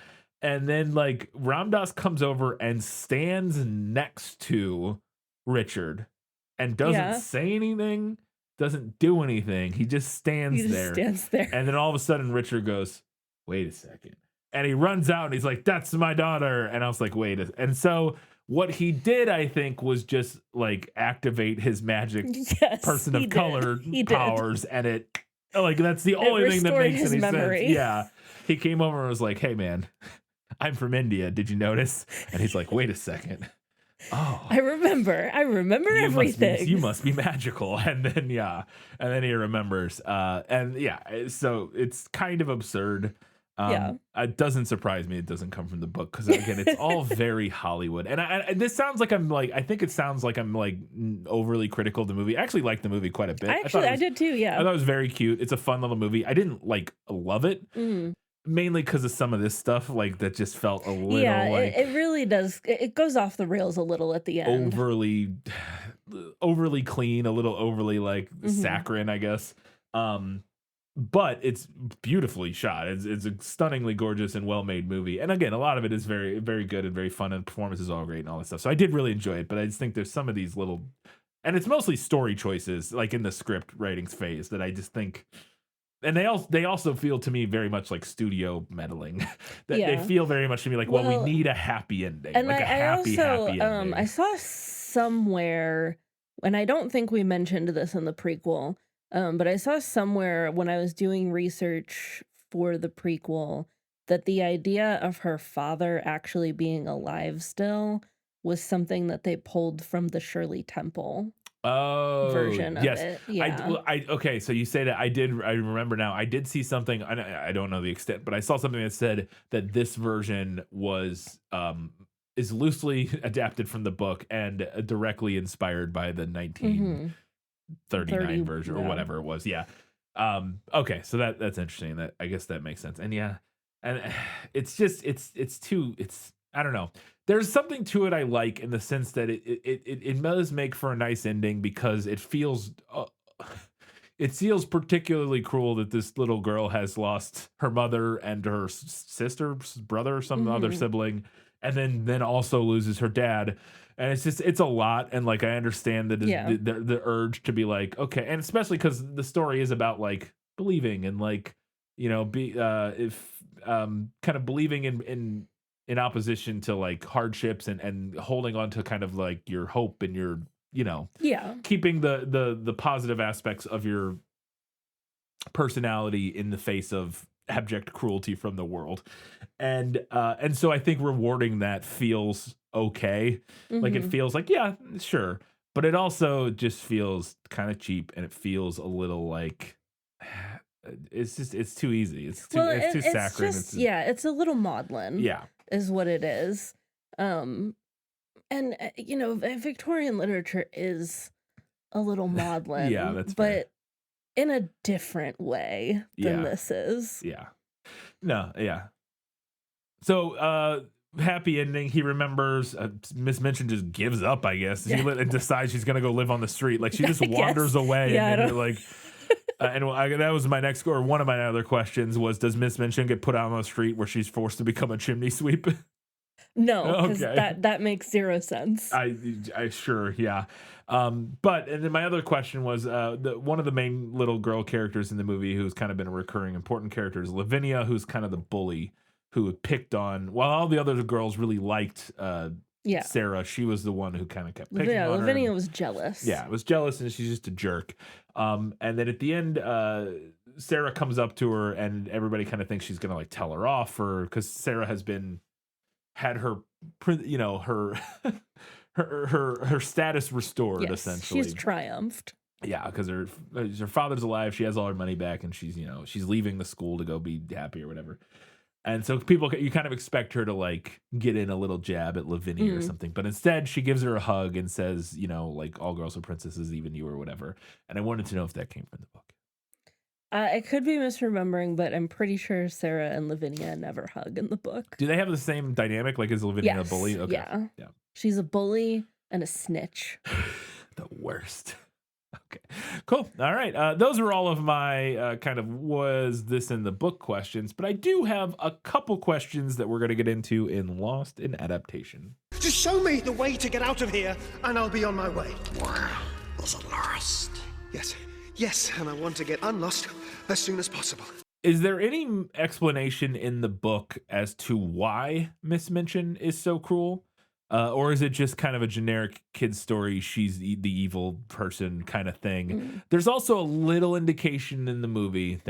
A: and then like Ramdas comes over and stands next to Richard and doesn't
B: Yeah.
A: say anything, doesn't do anything. He just stands
B: He just
A: there,
B: stands there.
A: and then all of a sudden Richard goes, "Wait a second," and he runs out and he's like, "That's my daughter," and I was like, "Wait," and so. What he did, I think, was just like activate his magic
B: Yes,
A: person
B: he
A: of
B: did.
A: color
B: He did.
A: powers, and it like that's the only thing that
B: restored
A: makes
B: his
A: any
B: memory.
A: sense. Yeah, he came over and was like, "Hey, man, I'm from India. Did you notice?" And he's like, "Wait a second. Oh,
B: I remember everything.
A: You must be magical." And then and then he remembers. And yeah, so it's kind of absurd.
B: Yeah.
A: It doesn't surprise me it doesn't come from the book because again, it's all very Hollywood. And this sounds like I think it sounds like I'm like overly critical of the movie. I actually liked the movie quite a bit.
B: I did too.
A: I
B: Yeah.
A: thought it was very cute. It's a fun little movie. I didn't like love it. Mainly because of some of this stuff, like that just felt a little like
B: it really does. It goes off the rails a little at the end.
A: overly clean, a little overly like saccharine, I guess. But it's beautifully shot. It's a stunningly gorgeous and well-made movie. And again, a lot of it is very, very good and very fun, and performance is all great and all that stuff. So I did really enjoy it, but I just think there's some of these little, and it's mostly story choices, like in the script writings phase, that I just think, and they also feel to me very much like studio meddling. That they feel very much to me like, well, we need a happy ending,
B: And
A: like a happy ending.
B: I saw somewhere, and I don't think we mentioned this in the prequel. But I saw somewhere when I was doing research for the prequel that the idea of her father actually being alive still was something that they pulled from the Shirley Temple version of it. Yeah.
A: Okay, so you say that I remember now. I did see something. I don't know the extent, but I saw something that said that this version was is loosely adapted from the book and directly inspired by the 1939 version or whatever it was. Yeah. Okay, so that's interesting. That I guess that makes sense. And yeah, and it's just it's I don't know. There's something to it I like in the sense that it does make for a nice ending because it feels particularly cruel that this little girl has lost her mother and her sister, brother, or some other sibling, and then also loses her dad. And it's a lot, and like I understand that the urge to be like, okay, and especially because the story is about like believing and like, you know, kind of believing in opposition to like hardships and holding on to kind of like your hope and your, you know, keeping the positive aspects of your personality in the face of abject cruelty from the world. And so I think rewarding that feels okay. Like it feels like, yeah, sure. But it also just feels kind of cheap, and it feels a little like it's too easy. It's too saccharine.
B: It's a little maudlin.
A: Yeah.
B: Is what it is. And you know, Victorian literature is a little maudlin.
A: Yeah, that's
B: but
A: fair.
B: In a different way than this is.
A: Yeah. No, yeah. So, happy ending. He remembers. Miss Minchin just gives up, I guess. And decides she's gonna go live on the street. Like she just wanders away, and then you're like. That was my next, or one of my other questions was: does Miss Minchin get put out on the street where she's forced to become a chimney sweep?
B: No, because that makes zero sense.
A: I sure, yeah. But and then my other question was one of the main little girl characters in the movie who's kind of been a recurring important character is Lavinia, who's kind of the bully who picked on, while all the other girls really liked Sarah, she was the one who kind of kept picking on her.
B: Lavinia was jealous.
A: Yeah, was jealous, and she's just a jerk. And then at the end, Sarah comes up to her, and everybody kind of thinks she's gonna like tell her off, because Sarah has had her, you know, her her status restored, essentially.
B: She's triumphed.
A: Yeah, because her father's alive, she has all her money back, and she's leaving the school to go be happy or whatever. And so you kind of expect her to like get in a little jab at Lavinia or something, but instead she gives her a hug and says, you know, like all girls are princesses, even you, or whatever. And I wanted to know if that came from the book.
B: I could be misremembering, but I'm pretty sure Sarah and Lavinia never hug in the book.
A: Do they have the same dynamic? Like, is Lavinia a bully?
B: Yes,
A: Okay.
B: yeah.
A: Yeah.
B: She's a bully and a snitch.
A: The worst. Okay, cool. All right. Those are all of my kind of was this in the book questions, but I do have a couple questions that we're going to get into in Lost in Adaptation.
G: Just show me the way to get out of here, and I'll be on my way.
F: Was it lost?
G: Yes, yes, and I want to get unlost as soon as possible.
A: Is there any explanation in the book as to why Miss Minchin is so cruel? Or is it just kind of a generic kid story? She's the evil person kind of thing. There's also a little indication in the movie.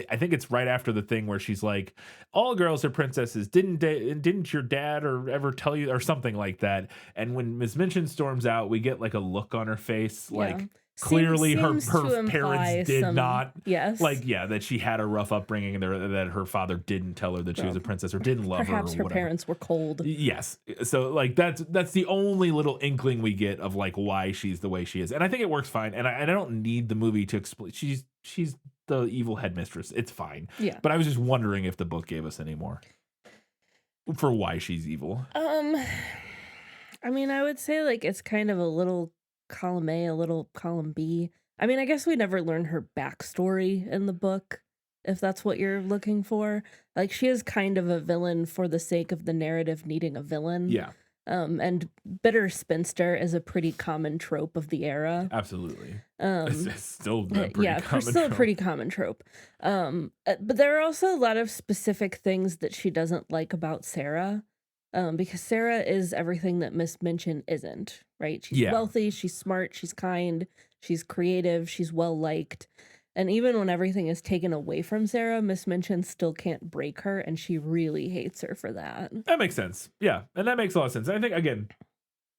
A: I think it's right after the thing where she's like, "All girls are princesses. Didn't your dad or ever tell you?" or something like that. And when Miss Minchin storms out, we get like a look on her face, like clearly her parents did not.
B: Yes.
A: Like, yeah, that she had a rough upbringing and that her father didn't tell her that she was a princess or didn't love her.
B: Perhaps
A: Or
B: her
A: whatever.
B: parents were cold.
A: Yes. So like that's the only little inkling we get of like why she's the way she is. And I think it works fine. And I don't need the movie to explain. She's the evil headmistress. It's fine.
B: Yeah.
A: But I was just wondering if the book gave us any more for why she's evil.
B: I mean, I would say like it's kind of a little column A, a little column B. I mean, I guess we never learn her backstory in the book, if that's what you're looking for. Like, she is kind of a villain for the sake of the narrative needing a villain.
A: Yeah.
B: And bitter spinster is a pretty common trope of the era.
A: Absolutely. It's still a pretty
B: Yeah,
A: common
B: still a
A: trope.
B: pretty common trope. But there are also a lot of specific things that she doesn't like about Sarah. Because Sarah is everything that Miss Minchin isn't, right? She's wealthy, she's smart, she's kind, she's creative, she's well liked. And even when everything is taken away from Sarah, Miss Minchin still can't break her, and she really hates her for that.
A: That makes sense. Yeah. And that makes a lot of sense. I think, again,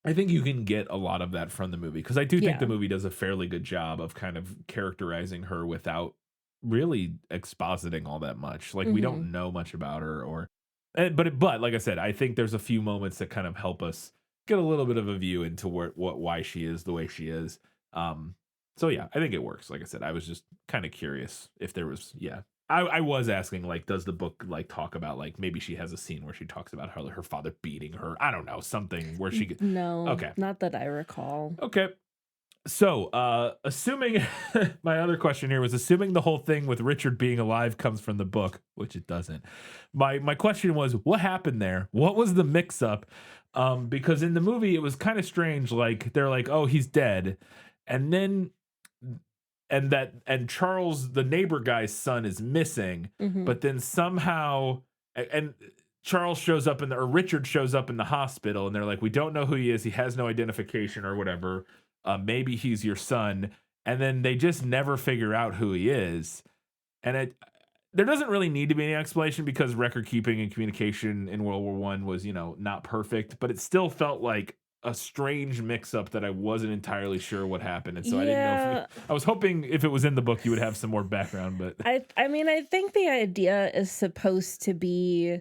A: you can get a lot of that from the movie because I do think the movie does a fairly good job of kind of characterizing her without really expositing all that much. Like, we don't know much about her but like I said, I think there's a few moments that kind of help us get a little bit of a view into why she is the way she is. So yeah, I think it works. Like I said, I was just kind of curious if there was, I was asking, like, does the book like talk about like maybe she has a scene where she talks about her father beating her? I don't know, something where she
B: No,
A: okay,
B: not that I recall.
A: okay. So, assuming my other question here was assuming the whole thing with Richard being alive comes from the book, which it doesn't. My question was, what happened there? What was the mix up? Because in the movie it was kind of strange. Like they're like, oh, he's dead, and then and Charles, the neighbor guy's son, is missing, but then somehow and Charles shows up or Richard shows up in the hospital, and they're like, we don't know who he is. He has no identification or whatever. Maybe he's your son. And then they just never figure out who he is. And there doesn't really need to be any explanation because record keeping and communication in World War I was, not perfect, but it still felt like a strange mix up that I wasn't entirely sure what happened. And so I didn't know I was hoping if it was in the book, you would have some more background, but
B: I mean, I think the idea is supposed to be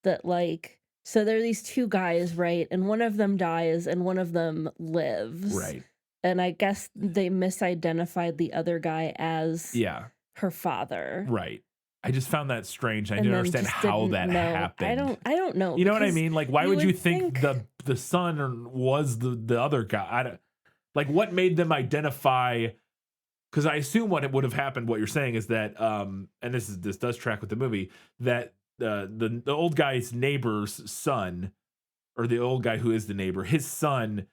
B: that, like, so there are these two guys, right? And one of them dies and one of them lives.
A: Right.
B: And I guess they misidentified the other guy as her father.
A: Right. I just found that strange. I
B: And
A: didn't
B: then
A: understand
B: just
A: how
B: didn't
A: that
B: know.
A: happened.
B: I don't know.
A: You know what I
B: because
A: mean? Like, why
B: you
A: would you
B: would
A: think the son was the other guy? I don't, like, what made them identify? Because I assume what would have happened. What you're saying is that, and this does track with the movie, that the old guy's neighbor's son, or the old guy who is the neighbor, his son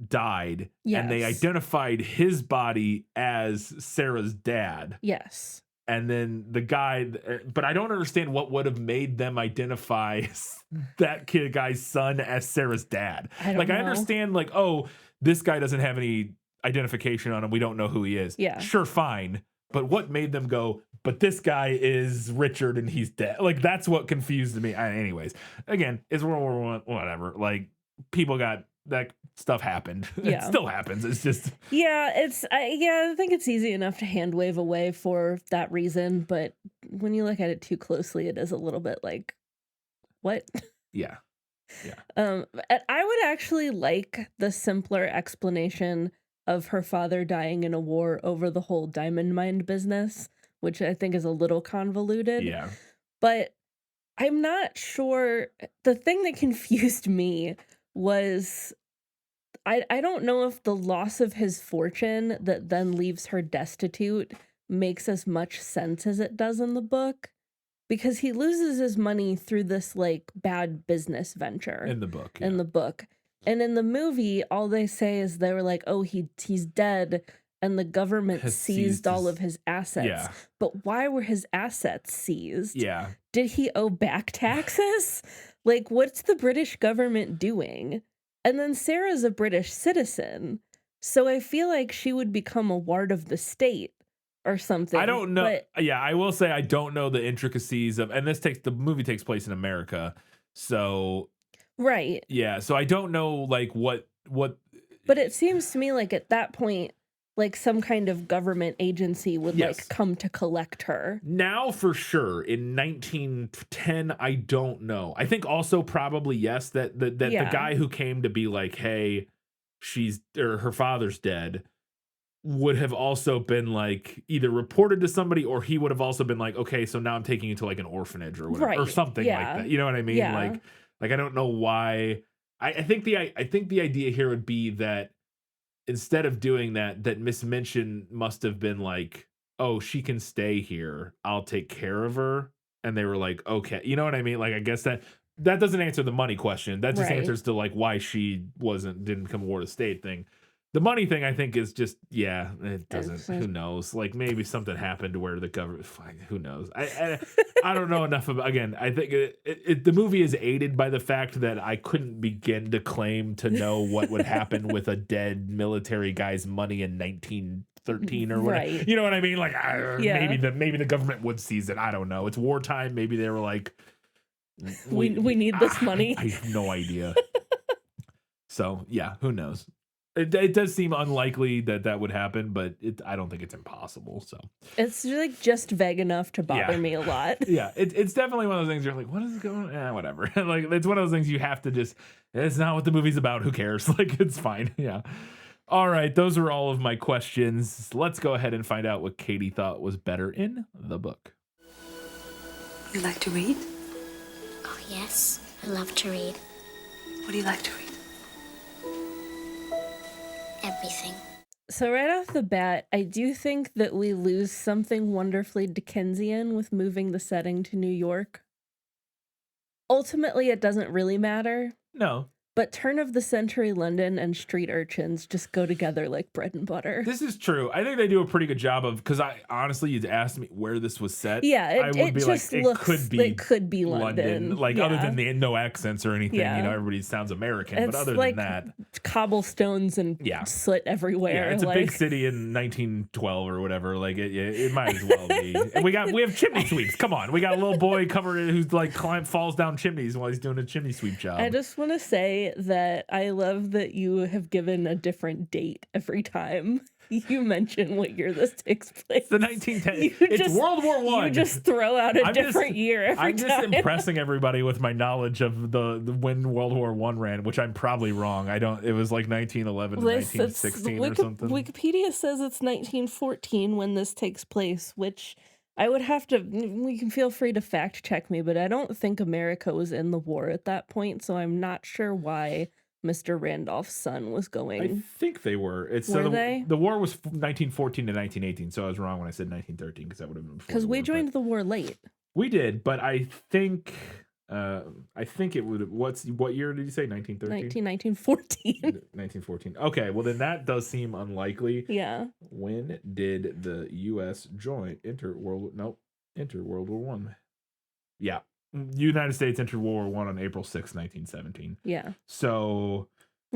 A: died, and they
B: Yes.
A: identified his body as Sarah's dad.
B: Yes.
A: And then the guy, but I don't understand what would have made them identify that guy's son as Sarah's dad.
B: I
A: Like, I
B: don't know.
A: understand, like, oh, this guy doesn't have any identification on him. We don't know who he is.
B: Yeah.
A: Sure, fine. But what made them go, but this guy is Richard and he's dead? Like, that's what confused me. Anyways, again, it's World War I, whatever. Like, people got that stuff happened.
B: Yeah.
A: It still happens. It's just
B: I think it's easy enough to hand wave away for that reason, but when you look at it too closely, it is a little bit like, what?
A: yeah.
B: And I would actually like the simpler explanation of her father dying in a war over the whole diamond mine business, which I think is a little convoluted.
A: Yeah.
B: But I'm not sure. The thing that confused me was I don't know if the loss of his fortune that then leaves her destitute makes as much sense as it does in the book, because he loses his money through this like bad business venture
A: In the book.
B: in
A: Yeah.
B: the book. And in the movie, all they say is they were like, "Oh, he's dead," and the government
A: Has
B: seized all
A: his-
B: of his assets.
A: Yeah.
B: But why were his assets seized?
A: Yeah.
B: Did he owe back taxes? Like, what's the British government doing? And then Sarah's a British citizen, so I feel like she would become a ward of the state or something.
A: I don't know.
B: But
A: Yeah, I will say I don't know the intricacies of, and the movie takes place in America, so
B: right.
A: yeah, so I don't know like what.
B: But it seems to me like at that point, like some kind of government agency would
A: Yes.
B: like come to collect her.
A: Now for sure in 1910, I don't know. I think also probably yes that the
B: Yeah.
A: guy who came to be like, hey, her father's dead, would have also been like either reported to somebody, or he would have also been like, okay, so now I'm taking you to like an orphanage or whatever, or
B: Right,
A: something like
B: yeah.
A: that. You know what I mean?
B: Yeah.
A: Like I don't know why. I think the idea here would be that instead of doing that Miss Minchin must have been like, oh, she can stay here, I'll take care of her. And they were like, okay, you know what I mean? Like, I guess that doesn't answer the money question. That just
B: Right.
A: answers to like why she didn't become a ward of state thing. The money thing, I think, is just, yeah, it doesn't. Who knows? Like, maybe something happened where the government. Fine, who knows? I don't know enough about. Again, I think the movie is aided by the fact that I couldn't begin to claim to know what would happen with a dead military guy's money in 1913 or whatever.
B: Right.
A: You know what I mean? Like,
B: Yeah.
A: maybe the government would seize it. I don't know. It's wartime. Maybe they were like,
B: We need this money.
A: I have no idea. So yeah, who knows? It does seem unlikely that would happen, but I don't think it's impossible. So
B: It's like just vague enough to bother
A: Yeah.
B: me a lot.
A: yeah, it's definitely one of those things you're like, what is going on? Whatever. Like, it's one of those things you have to just, it's not what the movie's about. Who cares? Like, it's fine. Yeah. All right. Those are all of my questions. Let's go ahead and find out what Katie thought was better in the book.
H: You like to read?
E: Oh, yes. I love to read.
H: What do you like to read?
E: Everything.
B: So right off the bat, I do think that we lose something wonderfully Dickensian with moving the setting to New York. Ultimately, it doesn't really matter,
A: No,
B: but turn of the century London and street urchins just go together like bread and butter.
A: this is true. I think they do a pretty good job of, because I honestly, you'd asked me where this was set.
B: Yeah,
A: I would
B: it
A: be
B: just
A: like,
B: looks
A: it could be
B: London.
A: Like,
B: Yeah.
A: other than the no accents or anything,
B: Yeah.
A: you know, everybody sounds American.
B: It's
A: But other
B: like
A: than that,
B: cobblestones and
A: Yeah.
B: soot everywhere.
A: yeah, it's a
B: like,
A: big city in 1912 or whatever. Like, it might as well be. And we have chimney sweeps. Come on, we got a little boy covered who's like falls down chimneys while he's doing a chimney sweep job.
B: I just want to say that I love that you have given a different date every time you mention what year this takes place.
A: The 1910.
B: You
A: It's
B: just-
A: World War One.
B: You just throw out a
A: I'm just-
B: different year every
A: I'm just
B: time.
A: impressing everybody with my knowledge of the when World War One ran, which I'm probably wrong. I don't. It was like 1911 to
B: This-
A: 1916 or
B: Wiki-
A: something.
B: Wikipedia says it's 1914 when this takes place, which I would have to. We can feel free to fact check me, but I don't think America was in the war at that point, so I'm not sure why Mr. Randolph's son was
A: I
B: going.
A: think they were. It's
B: Were
A: so
B: they?
A: the war was 1914 to 1918, so I was wrong when I said 1913 because that would have been before
B: Because
A: the
B: we
A: war, but-
B: joined the war late.
A: We did, but I think it would. What year did you say? 1913.
B: 1914.
A: 1914. Okay, well then that does seem unlikely.
B: Yeah.
A: When did the U.S. enter World War One? Yeah, United States entered World War One on April 6, 1917.
B: Yeah.
A: So,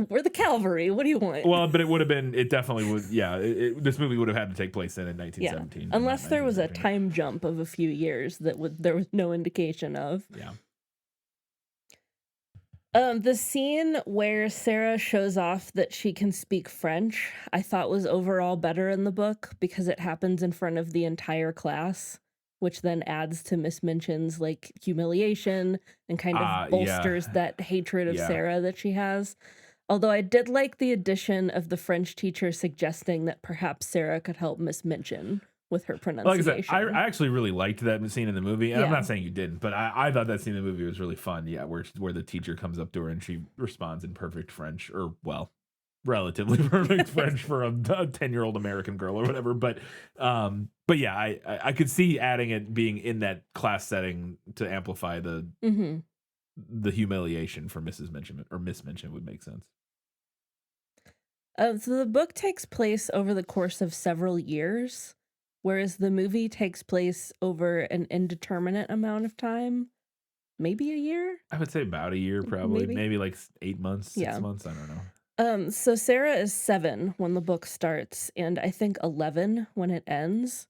B: We're the cavalry. What do you want?
A: well, but it would have been. It definitely would. Yeah, this movie would have had to take place then in 1917.
B: Unless
A: not
B: there was a
A: 1913.
B: time jump of a few years that there was no indication of.
A: Yeah.
B: The scene where Sarah shows off that she can speak French, I thought was overall better in the book because it happens in front of the entire class, which then adds to Miss Minchin's like humiliation and kind of
A: Yeah.
B: bolsters that hatred of
A: Yeah.
B: Sarah that she has. Although I did like the addition of the French teacher suggesting that perhaps Sarah could help Miss Minchin with her
A: Like I
B: pronunciation.
A: said, I actually really liked that scene in the movie. And I'm
B: Yeah.
A: not saying you didn't, but I thought that scene in the movie was really fun. Yeah, where the teacher comes up to her and she responds in perfect French, or well, relatively perfect French for a 10-year-old American girl or whatever. But yeah, I could see adding it being in that class setting to amplify
B: hmm
A: the humiliation for Mrs. Minchin, or Miss Minchin would make sense.
B: So the book takes place over the course of several years, whereas the movie takes place over an indeterminate amount of time, maybe a year,
A: I would say about a year, probably.
B: maybe.
A: Maybe like 8 months, 6
B: Yeah.
A: months. I don't know.
B: So Sarah is 7 when the book starts, and I think 11 when it ends.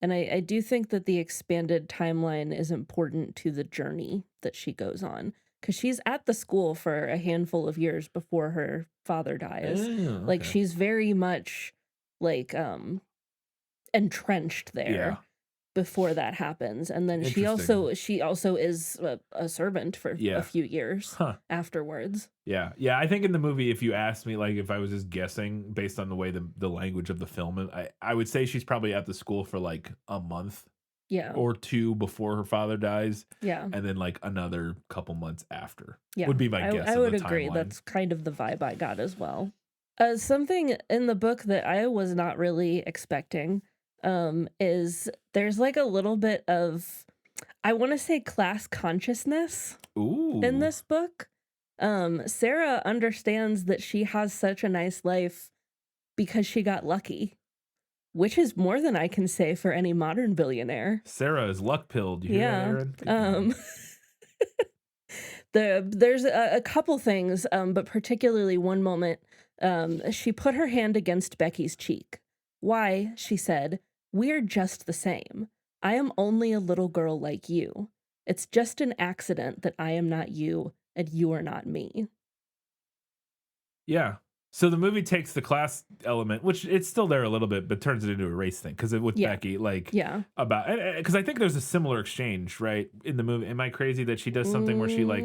B: And I do think that the expanded timeline is important to the journey that she goes on, because she's at the school for a handful of years before her father dies.
A: Oh,
B: Like,
A: okay.
B: she's very much like entrenched
A: Yeah.
B: there before that happens. And then she
A: Interesting.
B: also is a servant for
A: Yeah.
B: a few years
A: Huh.
B: afterwards.
A: Yeah. Yeah. I think in the movie, if you asked me, like, if I was just guessing based on the way the language of the film, I would say she's probably at the school for like a month
B: Yeah.
A: or 2 before her father dies,
B: Yeah.
A: and then like another couple months after.
B: Yeah,
A: Would be my guess.
B: I
A: of
B: would
A: the
B: agree.
A: timeline.
B: That's kind of the vibe I got as well. Something in the book that I was not really expecting is there's like a little bit of, I want to say, class consciousness
A: Ooh.
B: in this book. Sarah understands that she has such a nice life because she got lucky, which is more than I can say for any modern billionaire.
A: Sarah is luck pilled. You hear that,
B: Yeah.
A: Aaron? Good job.
B: There's a couple things, but particularly one moment, she put her hand against Becky's cheek. Why? She said, "We're just the same. I am only a little girl like you. It's just an accident that I am not you and you are not me."
A: Yeah. So the movie takes the class element, which it's still there a little bit, but turns it into a race thing. Because with
B: Yeah.
A: Becky, like,
B: Yeah.
A: about, because I think there's a similar exchange, right, in the movie. Am I crazy that she does something where she, like,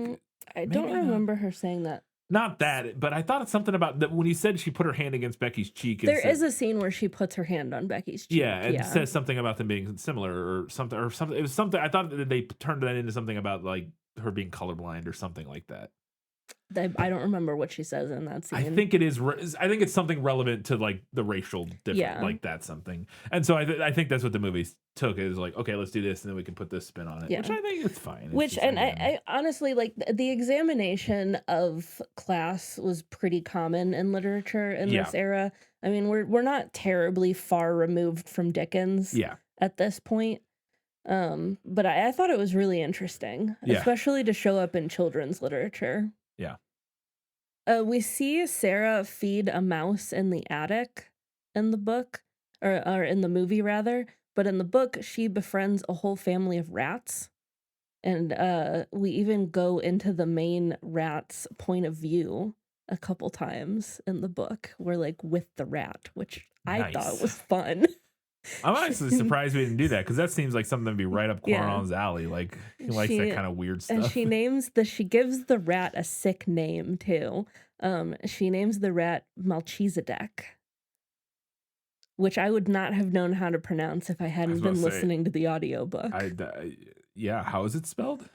B: I don't
A: maybe not.
B: remember her saying that.
A: Not that, but I thought it's something about that when you said she put her hand against Becky's cheek. And
B: There
A: said,
B: is a scene where she puts her hand on Becky's cheek.
A: yeah, and says something about them being similar or something. It was something. I thought that they turned that into something about like her being colorblind or something like that.
B: I don't remember what she says in that scene.
A: I think it is. I think it's something relevant to like the racial difference.
B: Yeah.
A: Like that's something. And so I think that's what the movie took. Is like, okay, let's do this, and then we can put this spin on it.
B: Yeah.
A: Which I think it's fine. It's
B: Which,
A: just,
B: and
A: again,
B: I honestly, like, the examination of class was pretty common in literature in this era. I mean, we're not terribly far removed from Dickens
A: yeah,
B: at this point. But I thought it was really interesting,
A: Yeah.
B: especially to show up in children's literature.
A: yeah.
B: We see Sarah feed a mouse in the attic in the book, or in the movie rather. But in the book, she befriends a whole family of rats. And we even go into the main rat's point of view a couple times in the book. We're like with the rat, which I thought
A: Nice.
B: was fun.
A: I'm actually surprised we didn't do that because that seems like something to be right up
B: Yeah.
A: Quaron's alley. Like he likes that kind of weird stuff.
B: And she gives the rat a sick name too. She names the rat Melchizedek, which I would not have known how to pronounce if I hadn't been listening to the audiobook.
A: Yeah, how is it spelled?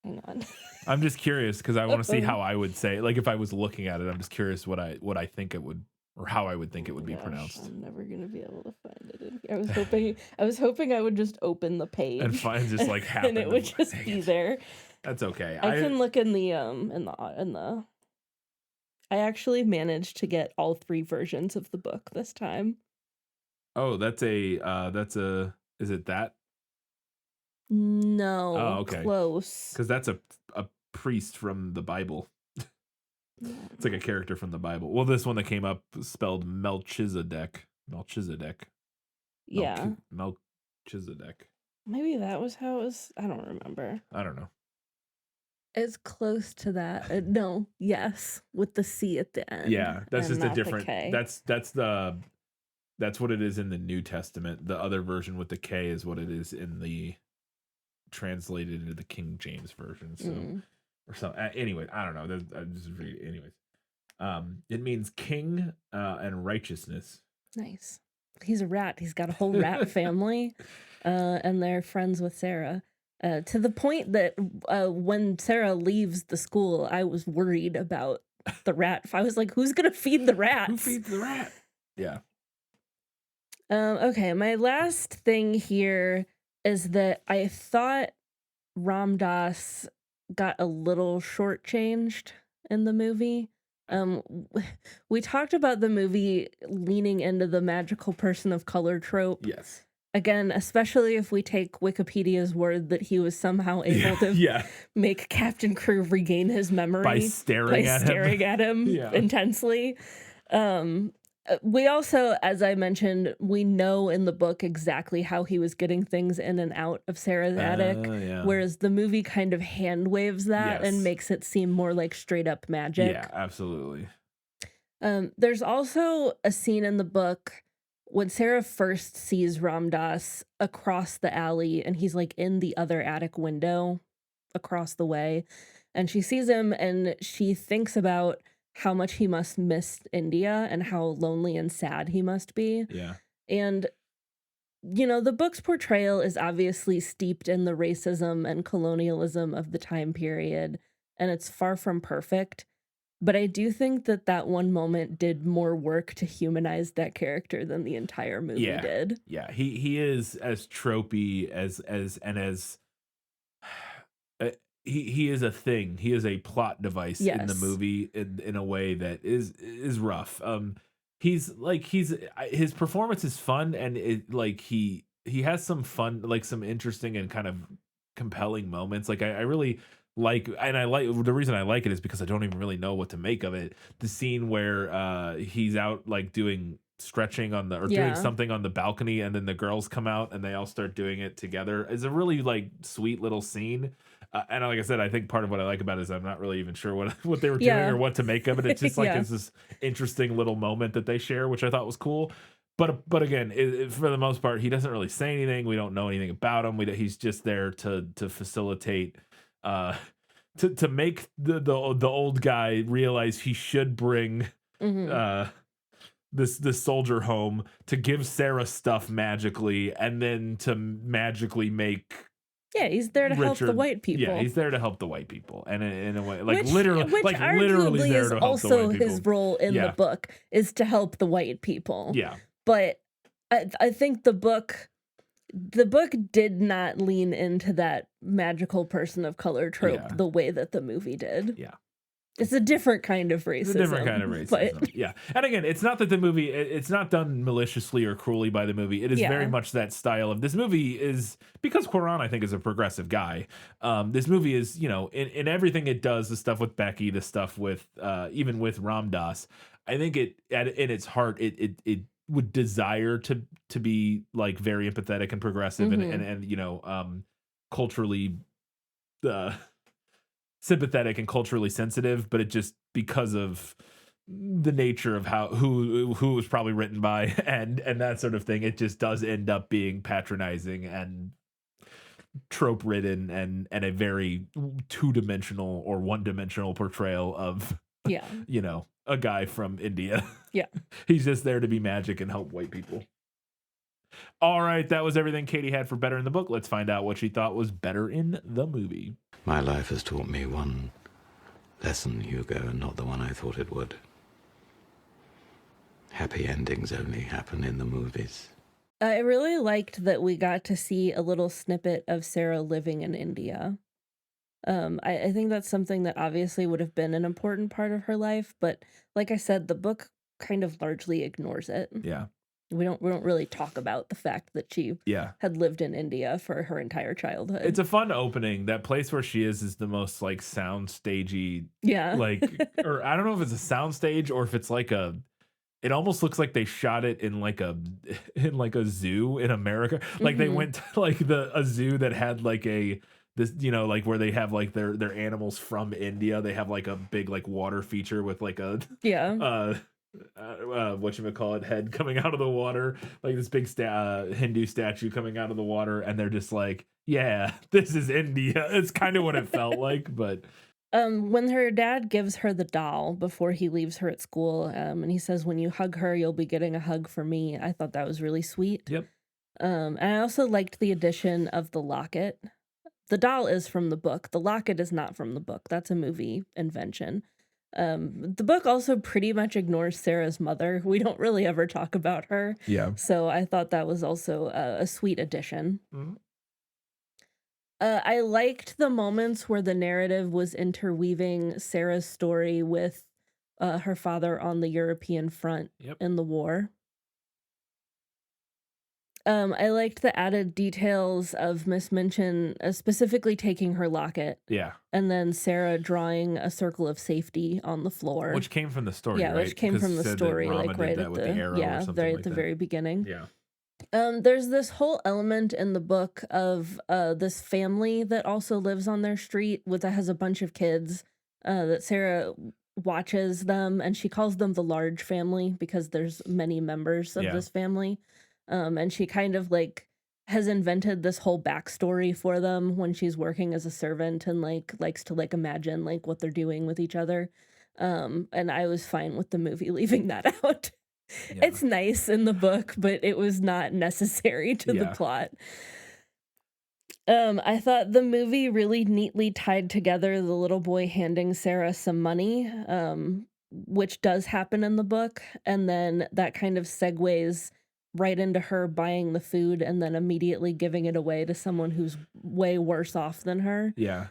B: Hang on.
A: I'm just curious because I want to see how I would say it. Like if I was looking at it, I'm just curious what I think it would, or how I would think it would be pronounced.
B: I'm never gonna be able to find it in here. I was hoping I would just open the page
A: And find just like happen
B: and it would just be there.
A: That's okay.
B: I can look in the. I actually managed to get all 3 versions of the book this time.
A: Oh, that's a. Is it that?
B: No.
A: Oh, okay.
B: Close.
A: Because that's a priest from the Bible. It's like a character from the Bible. Well, this one that came up spelled Melchizedek.
B: Yeah.
A: Melchizedek.
B: Maybe that was how it was. I don't remember.
A: I don't know.
B: It's close to that. No, yes, with the C at the end.
A: Yeah, that's
B: and
A: just a
B: not the
A: different.
B: K.
A: That's what it is in the New Testament. The other version with the K is what it is in the translated into the King James version. So or something. Anyway, I don't know. I just read. Anyways, it means king and righteousness.
B: Nice. He's a rat. He's got a whole rat family, and they're friends with Sarah. To the point that when Sarah leaves the school, I was worried about the rat. I was like, who's going to feed the rats?
A: Who feeds the rat? Yeah.
B: Okay, my last thing here is that I thought Ram Dass got a little shortchanged in the movie. We talked about the movie leaning into the magical person of color trope.
A: Yes.
B: Again, especially if we take Wikipedia's word that he was somehow able to make Captain Crew regain his memory
A: by staring
B: at him intensely. We also, as I mentioned, we know in the book exactly how he was getting things in and out of Sarah's attic, whereas the movie kind of hand waves that and makes it seem more like straight up magic.
A: Yeah, absolutely.
B: There's also a scene in the book when Sarah first sees Ram Dass across the alley, and he's like in the other attic window across the way, and she sees him and she thinks about how much he must miss India and how lonely and sad he must be.
A: Yeah.
B: And, you know, the book's portrayal is obviously steeped in the racism and colonialism of the time period, and it's far from perfect. But I do think that that one moment did more work to humanize that character than the entire movie did.
A: Yeah, he is as tropey as he is a thing. He is a plot device in the movie in a way that is rough. His performance is fun, and he has some fun, like some interesting and kind of compelling moments. Like I really like, and I like, the reason I like it is because I don't even really know what to make of it. The scene where he's out like doing stretching on the doing something on the balcony, and then the girls come out and they all start doing it together is a really like sweet little scene. And like I said, I think part of what I like about it is I'm not really even sure what they were doing or what to make of it. It's just like it's this interesting little moment that they share, which I thought was cool. But again, for the most part, he doesn't really say anything. We don't know anything about him. He's just there to facilitate, to make the old guy realize he should bring this soldier home, to give Sarah stuff magically, and then to magically make.
B: Yeah, he's there to help the white people.
A: Yeah, he's there to help the white people, and in a way,
B: which
A: literally there
B: is
A: to help
B: also
A: the white people.
B: His role in the book is to help the white people.
A: Yeah,
B: but I think the book did not lean into that magical person of color trope the way that the movie did.
A: Yeah.
B: It's a different kind of racism.
A: It's a different kind of racism. But yeah. And again, it's not that the movie, it's not done maliciously or cruelly by the movie. It is very much that style of, this movie is, because Quaron, I think, is a progressive guy. This movie is, you know, in everything it does, the stuff with Becky, the stuff with, even with Ram Dass, I think in its heart, it would desire to be like very empathetic and progressive and you know, culturally, sympathetic and culturally sensitive, but it just, because of the nature of who it was probably written by and that sort of thing, it just does end up being patronizing and trope ridden and a very two-dimensional or one-dimensional portrayal of you know, a guy from India.
B: Yeah.
A: He's just there to be magic and help white people. All right, that was everything Katie had for better in the book. Let's find out what she thought was better in the movie.
F: My life has taught me one lesson, Hugo, and not the one I thought it would. Happy endings only happen in the movies.
B: I really liked that we got to see a little snippet of Sarah living in India. I think that's something that obviously would have been an important part of her life, but like I said, the book kind of largely ignores it.
A: Yeah.
B: We don't really talk about the fact that she had lived in India for her entire childhood.
A: It's a fun opening. That place where she is the most like sound stagey.
B: Yeah.
A: Like, or I don't know if it's a sound stage or if it's like it almost looks like they shot it in like a zoo in America. Like they went to like a zoo that had like this, you know, like where they have like their animals from India. They have like a big like water feature with like a whatchamacallit head coming out of the water, like this big Hindu statue coming out of the water, and they're just like, yeah, this is India. It's kind of what it felt like. But
B: When her dad gives her the doll before he leaves her at school, and he says, "When you hug her, you'll be getting a hug from me." I thought that was really sweet.
A: Yep.
B: And I also liked the addition of the locket. The doll is from the book. The locket is not from the book. That's a movie invention. The book also pretty much ignores Sarah's mother. We don't really ever talk about her.
A: Yeah.
B: So I thought that was also a sweet addition.
A: Mhm.
B: I liked the moments where the narrative was interweaving Sarah's story with her father on the European front
A: Yep.
B: in the war. I liked the added details of Miss Minchin specifically taking her locket
A: Yeah.
B: and then Sarah drawing a circle of safety on the floor.
A: Which came from the story,
B: Yeah,
A: right?
B: which came
A: 'Cause
B: from
A: it
B: the
A: said that
B: story,
A: Rama
B: like
A: did
B: right
A: that
B: at
A: with
B: the
A: arrow or
B: yeah,
A: something
B: right
A: like
B: at the
A: that.
B: very beginning.
A: Yeah.
B: There's this whole element in the book of this family that also lives on their street with that has a bunch of kids that Sarah watches them and she calls them the large family because there's many members of
A: Yeah.
B: this family. And she kind of like has invented this whole backstory for them when she's working as a servant and like likes to like imagine like what they're doing with each other. And I was fine with the movie leaving that out.
A: Yeah.
B: It's nice in the book, but it was not necessary to the
A: Yeah.
B: plot. I thought the movie really neatly tied together the little boy handing Sarah some money, which does happen in the book, and then that kind of segues right into her buying the food and then immediately giving it away to someone who's way worse off than her.
A: Yeah.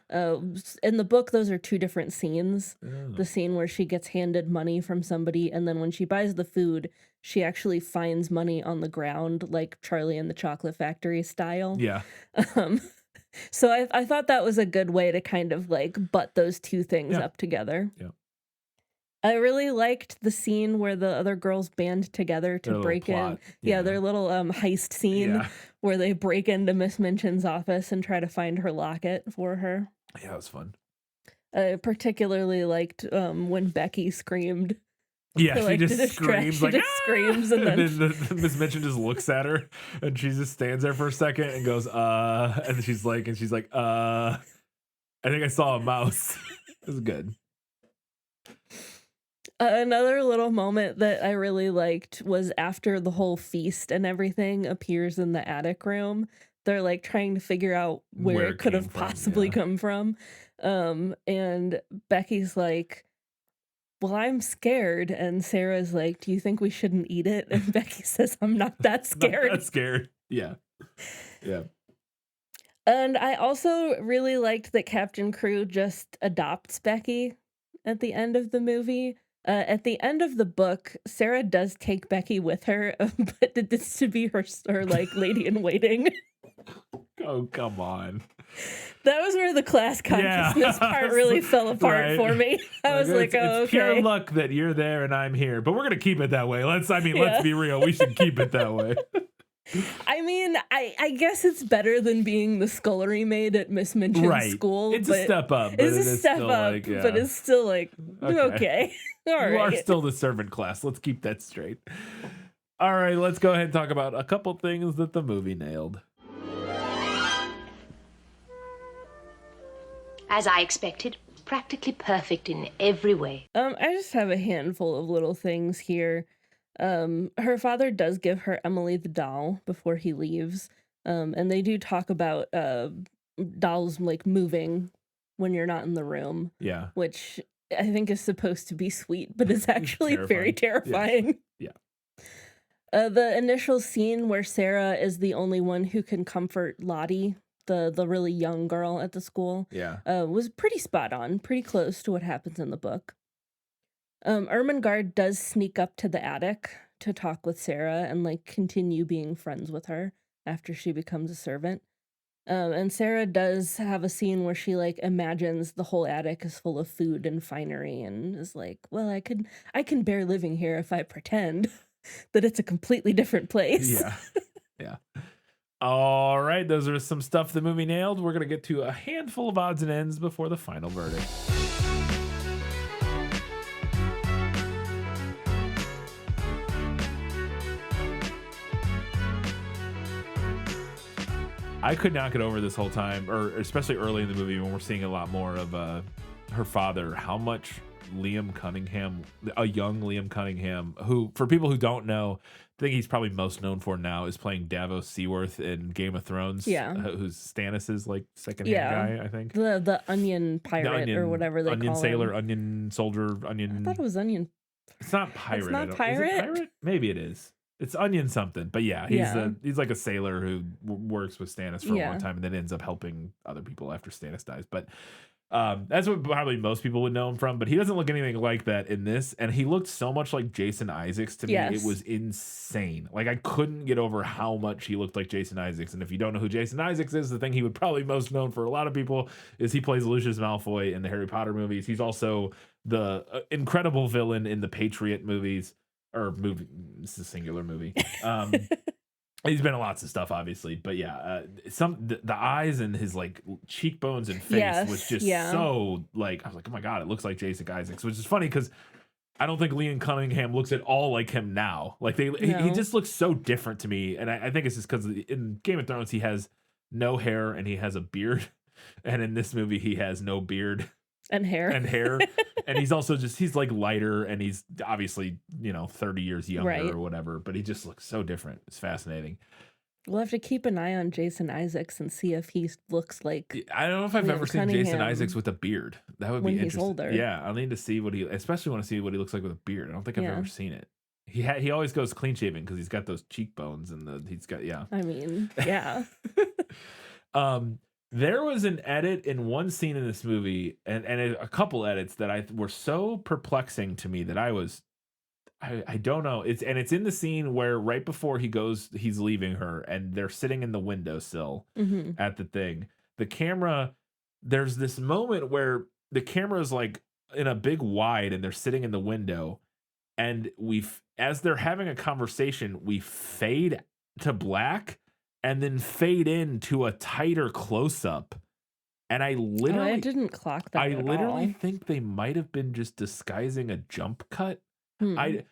B: In the book, those are two different scenes.
A: Oh.
B: The scene where she gets handed money from somebody, and then when she buys the food, she actually finds money on the ground, like Charlie and the Chocolate Factory style.
A: Yeah.
B: Um, so I thought that was a good way to kind of like butt those two things
A: Yeah.
B: up together.
A: Yeah.
B: I really liked the scene where the other girls band together to
A: Their little
B: break in.
A: plot.
B: Yeah,
A: Yeah.
B: their little heist scene
A: Yeah.
B: where they break into Miss Minchin's office and try to find her locket for her.
A: Yeah, it was fun.
B: I particularly liked when Becky screamed.
A: Yeah,
B: to,
A: she
B: like, to
A: just
B: distract-
A: screams
B: she
A: like
B: just
A: "Ah!"
B: screams and then
A: Miss Mitchell just looks at her and she just stands there for a second and goes, and she's like, I think I saw a mouse. It was good.
B: Another little moment that I really liked was after the whole feast and everything appears in the attic room. They're like trying to figure out where it could
A: came
B: have
A: from,
B: possibly
A: yeah.
B: come from. And Becky's like, "Well, I'm scared." And Sarah's like, "Do you think we shouldn't eat it?" And Becky says, "I'm not that scared."
A: Not that scared. Yeah. Yeah.
B: And I also really liked that Captain Crew just adopts Becky at the end of the movie. At the end of the book, Sarah does take Becky with her, but it's to be her like lady in waiting.
A: Oh, come on.
B: That was where the class consciousness part really fell apart
A: Right.
B: for me. I was like, oh,
A: it's pure
B: okay.
A: luck that you're there and I'm here, but we're gonna keep it that way. Let's
B: Yeah.
A: be real. We should keep it that way.
B: I mean, I guess it's better than being the scullery maid at Miss Minchin's
A: Right.
B: school.
A: It's
B: but
A: a step up. But
B: It's
A: it
B: a
A: is
B: step
A: still
B: up,
A: like, yeah.
B: but it's still like, okay. All
A: You are
B: right.
A: still the servant class. Let's keep that straight. All right, let's go ahead and talk about a couple things that the movie nailed.
I: As I expected, practically perfect in every way.
B: I just have a handful of little things here. Her father does give her Emily the doll before he leaves. And they do talk about dolls like moving when you're not in the room,
A: Yeah.
B: which I think is supposed to be sweet, but it's actually very terrifying.
A: Yeah.
B: The initial scene where Sarah is the only one who can comfort Lottie, the really young girl at the school,
A: Yeah.
B: was pretty spot on, pretty close to what happens in the book. Ermengarde does sneak up to the attic to talk with Sarah and like continue being friends with her after she becomes a servant. And Sarah does have a scene where she like imagines the whole attic is full of food and finery and is like, well, I can bear living here if I pretend that it's a completely different place.
A: Yeah. Yeah. All right, those are some stuff the movie nailed. We're going to get to a handful of odds and ends before the final verdict. I could not get over this whole time, or especially early in the movie when we're seeing a lot more of her father how much Liam Cunningham, a young Liam Cunningham, who, for people who don't know, I think he's probably most known for now is playing Davos Seaworth in Game of Thrones,
B: Yeah.
A: who's Stannis's like second-hand
B: Yeah.
A: guy, I think.
B: The onion pirate or whatever they
A: onion
B: call
A: sailor,
B: him.
A: onion soldier, onion.
B: I thought it was onion.
A: It's not pirate.
B: It's not
A: Is it
B: pirate?
A: pirate? Maybe it is. It's onion something. But yeah, he's like a sailor who works with Stannis for a long time and then ends up helping other people after Stannis dies. But that's what probably most people would know him from. But he doesn't look anything like that in this, and he looked so much like Jason Isaacs to me. It was insane. Like, I couldn't get over how much he looked like Jason Isaacs. And if you don't know who Jason Isaacs is, the thing he would probably most known for a lot of people is he plays Lucius Malfoy in the Harry Potter movies. He's also the incredible villain in the Patriot movies, or movie. This is a singular movie. He's been in lots of stuff, obviously, but yeah, the eyes and his like cheekbones and face was just so like, I was like, oh my god, it looks like Jason Isaacs, which is funny because I don't think Liam Cunningham looks at all like him now. Like he just looks so different to me, and I think it's just because in Game of Thrones he has no hair and he has a beard, and in this movie he has no beard
B: and hair
A: and he's also he's like lighter, and he's obviously 30 years younger or whatever, but he just looks so different. It's fascinating.
B: We'll have to keep an eye on Jason Isaacs and see if he looks like
A: I don't know if I've
B: Liam
A: ever seen
B: Cunningham
A: Jason Isaacs with a beard. That would
B: when
A: be
B: he's
A: interesting.
B: older.
A: Yeah, I'll need to see especially want to see what he looks like with a beard. I don't think I've ever seen it. He always goes clean shaven because he's got those cheekbones and he's got
B: I mean, yeah.
A: There was an edit in one scene in this movie, and a couple edits that were so perplexing to me that I don't know. It's in the scene where right before he's leaving her, and they're sitting in the windowsill at the thing. The camera, there's this moment where the camera is like in a big wide, and they're sitting in the window, and as they're having a conversation, we fade to black and then fade into a tighter close-up. And I
B: didn't clock that
A: I
B: at
A: literally
B: all.
A: think they might have been just disguising a jump cut. I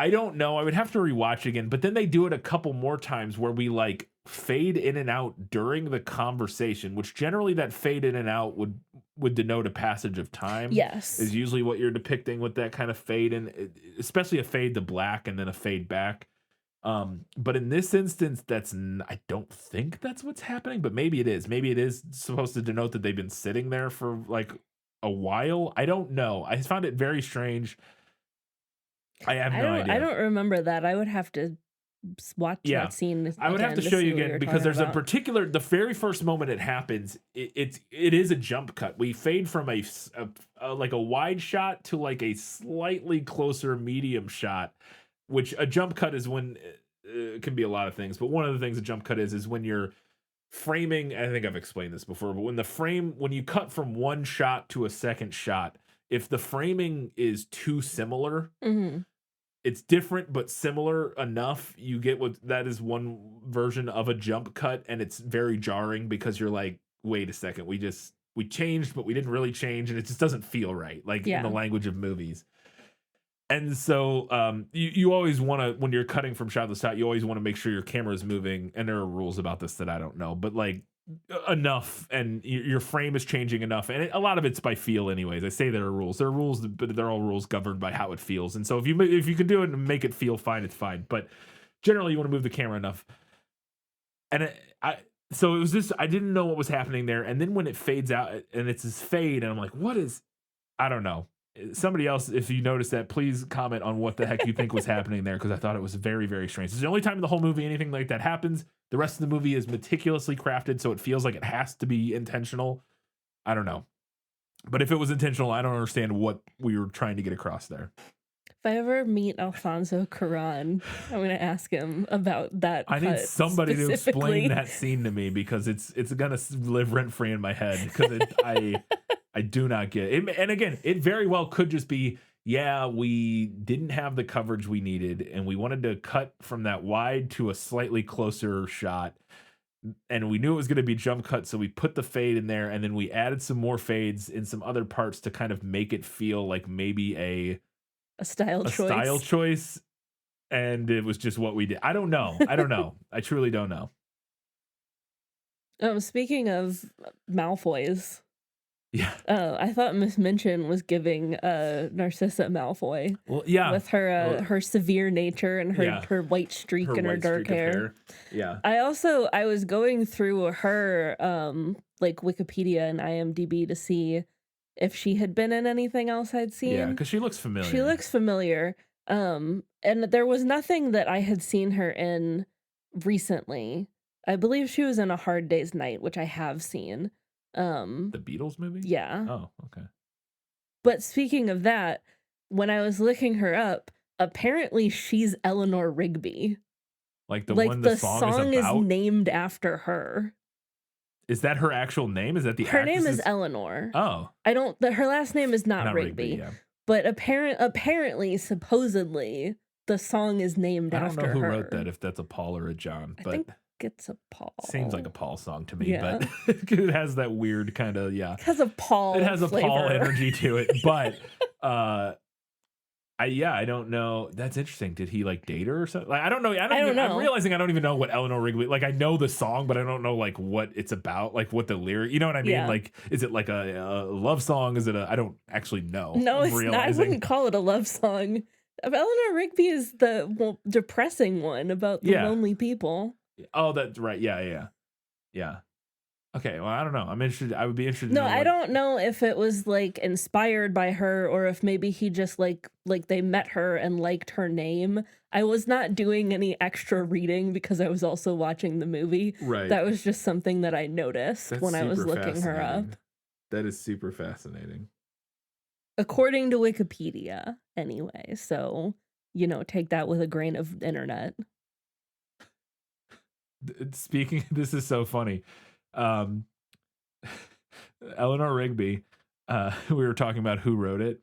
A: don't know. I would have to rewatch again, but then they do it a couple more times where we like fade in and out during the conversation, which generally that fade in and out would denote a passage of time.
B: Yes.
A: Is usually what you're depicting with that kind of fade, and especially a fade to black and then a fade back. But in this instance, I don't think that's what's happening, but maybe it is. Maybe it is supposed to denote that they've been sitting there for like a while. I don't know. I found it very strange. I have no idea.
B: I don't remember that. I would have to watch that scene.
A: I would have to show you again because there's a particular, the very first moment it happens, it is a jump cut. We fade from a like a wide shot to like a slightly closer medium shot, which a jump cut is when it can be a lot of things, but one of the things a jump cut is when you're framing. I think I've explained this before, but when you cut from one shot to a second shot, if the framing is too similar, it's different but similar enough, you get that is one version of a jump cut, and it's very jarring because you're like, wait a second, we changed, but we didn't really change, and it just doesn't feel right, like in the language of movies. And so you always want to, when you're cutting from shot to shot, you always want to make sure your camera is moving, and there are rules about this that I don't know, but like enough, and your frame is changing enough, and a lot of it's by feel anyways. I say there are rules, but they're all rules governed by how it feels, and so if you can do it and make it feel fine, it's fine, but generally you want to move the camera enough. And so it was this, I didn't know what was happening there, and then when it fades out and it's this fade, and I'm like, I don't know. Somebody else, if you notice that, please comment on what the heck you think was happening there, because I thought it was very, very strange. It's the only time in the whole movie anything like that happens. The rest of the movie is meticulously crafted, so it feels like it has to be intentional. I don't know. But if it was intentional, I don't understand what we were trying to get across there.
B: If I ever meet Alfonso Cuarón, I'm going to ask him about that.
A: I need somebody to explain that scene to me, because it's going to live rent-free in my head, because I do not get it. And again, it very well could just be, we didn't have the coverage we needed, and we wanted to cut from that wide to a slightly closer shot, and we knew it was going to be jump cut, so we put the fade in there, and then we added some more fades in some other parts to kind of make it feel like maybe a
B: style choice,
A: and it was just what we did. I don't know. I truly don't know.
B: Speaking of Malfoys,
A: Yeah.
B: I thought Miss Minchin was giving Narcissa Malfoy
A: Well, yeah.
B: with her severe nature and
A: Yeah.
B: her white streak
A: Her
B: and her
A: white
B: dark
A: streak of
B: hair.
A: hair. Yeah.
B: I was going through her like Wikipedia and IMDb to see if she had been in anything else I'd
A: Yeah,
B: seen.
A: because she looks familiar.
B: She looks familiar. And there was nothing that I had seen her in recently. I believe she was in A Hard Day's Night, which I have seen.
A: The Beatles movie?
B: Yeah.
A: Oh, okay.
B: But speaking of that, when I was looking her up, apparently she's Eleanor Rigby.
A: Like the
B: Like
A: one
B: the
A: the song
B: song
A: is
B: is
A: about?
B: named after her.
A: Is that her actual name? Is that the
B: Her name is
A: actress's-
B: Eleanor.
A: Oh,
B: Her last name is not Rigby.
A: yeah.
B: But apparently, supposedly, the song is named
A: I don't
B: after
A: know who
B: her.
A: wrote that, if that's a Paul or a John,
B: I
A: but
B: think it's a Paul.
A: seems like a Paul song to me,
B: Yeah.
A: but it has that weird kind of, yeah.
B: It has a Paul.
A: It has a
B: flavor.
A: Paul energy to it, but I don't know. That's interesting. Did he like date her or something? Like, I don't know.
B: I don't know.
A: I'm realizing I don't even know what Eleanor Rigby. Like, I know the song, but I don't know like what it's about. Like what the lyric. You know what I mean?
B: Yeah.
A: Like, is it like a love song? Is it a? I don't actually know.
B: No,
A: I'm
B: it's not. I
A: realizing.
B: wouldn't call it a love song. Eleanor Rigby is the depressing one about the
A: Yeah.
B: lonely people.
A: Oh, that's right. Yeah. Okay. Well, I don't know. I'm interested. I would be interested.
B: No,
A: to know
B: I
A: what-
B: don't know if it was like inspired by her or if maybe he just like they met her and liked her name. I was not doing any extra reading because I was also watching the movie.
A: Right.
B: That was just something that I noticed
A: That's
B: when I was
A: super
B: looking her up.
A: fascinating. That is super fascinating.
B: According to Wikipedia, anyway. So, take that with a grain of internet.
A: Speaking, this is so funny. Eleanor Rigby, we were talking about who wrote it.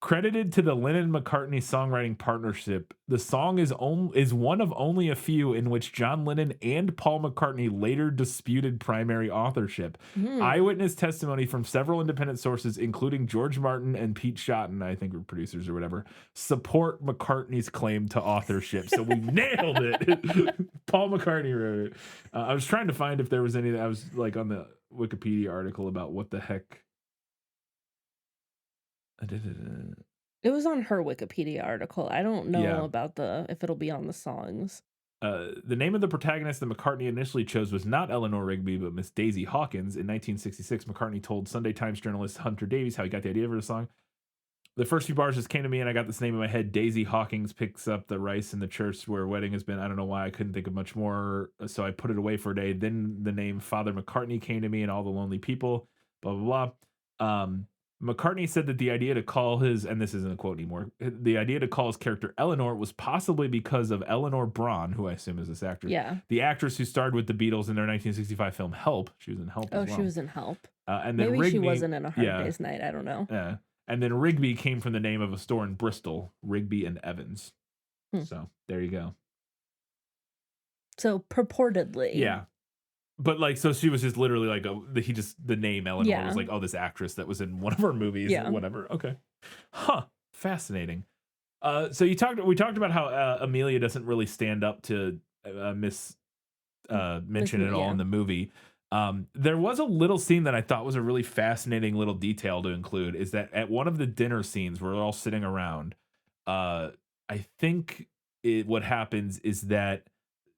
A: Credited to the Lennon-McCartney songwriting partnership, the song is one of only a few in which John Lennon and Paul McCartney later disputed primary authorship. Eyewitness testimony from several independent sources, including George Martin and Pete Shotton, I think were producers or whatever, support McCartney's claim to authorship. So we nailed it. Paul McCartney wrote it. I was trying to find if there was any. I was like on the Wikipedia article about what the heck.
B: It was on her Wikipedia article. I don't know
A: Yeah.
B: about if it'll be on the songs.
A: The name of the protagonist that McCartney initially chose was not Eleanor Rigby, but Miss Daisy Hawkins. In 1966, McCartney told Sunday Times journalist Hunter Davies how he got the idea for the song. The first few bars just came to me and I got this name in my head. Daisy Hawkins picks up the rice in the church where a wedding has been. I don't know why I couldn't think of much more, so I put it away for a day. Then the name Father McCartney came to me and all the lonely people, blah, blah, blah. McCartney said that the idea to call his, and this isn't a quote anymore, the idea to call his character Eleanor was possibly because of Eleanor Braun, who I assume is this actress.
B: Yeah.
A: The actress who starred with the Beatles in their 1965 film Help. She was in Help as well.
B: She was in Help.
A: And then
B: Maybe she
A: Rigby,
B: wasn't in A Hard Day's Night. I don't know.
A: Yeah. And then Rigby came from the name of a store in Bristol, Rigby and Evans. So there you go.
B: So purportedly.
A: Yeah. But like, so she was just literally like, the name Eleanor
B: Yeah.
A: was like, oh, this actress that was in one of our movies or whatever. Okay. Huh. Fascinating. So we talked about how Amelia doesn't really stand up to Miss Minchin at all in the movie. There was a little scene that I thought was a really fascinating little detail to include, is that at one of the dinner scenes where they're all sitting around, I think what happens is that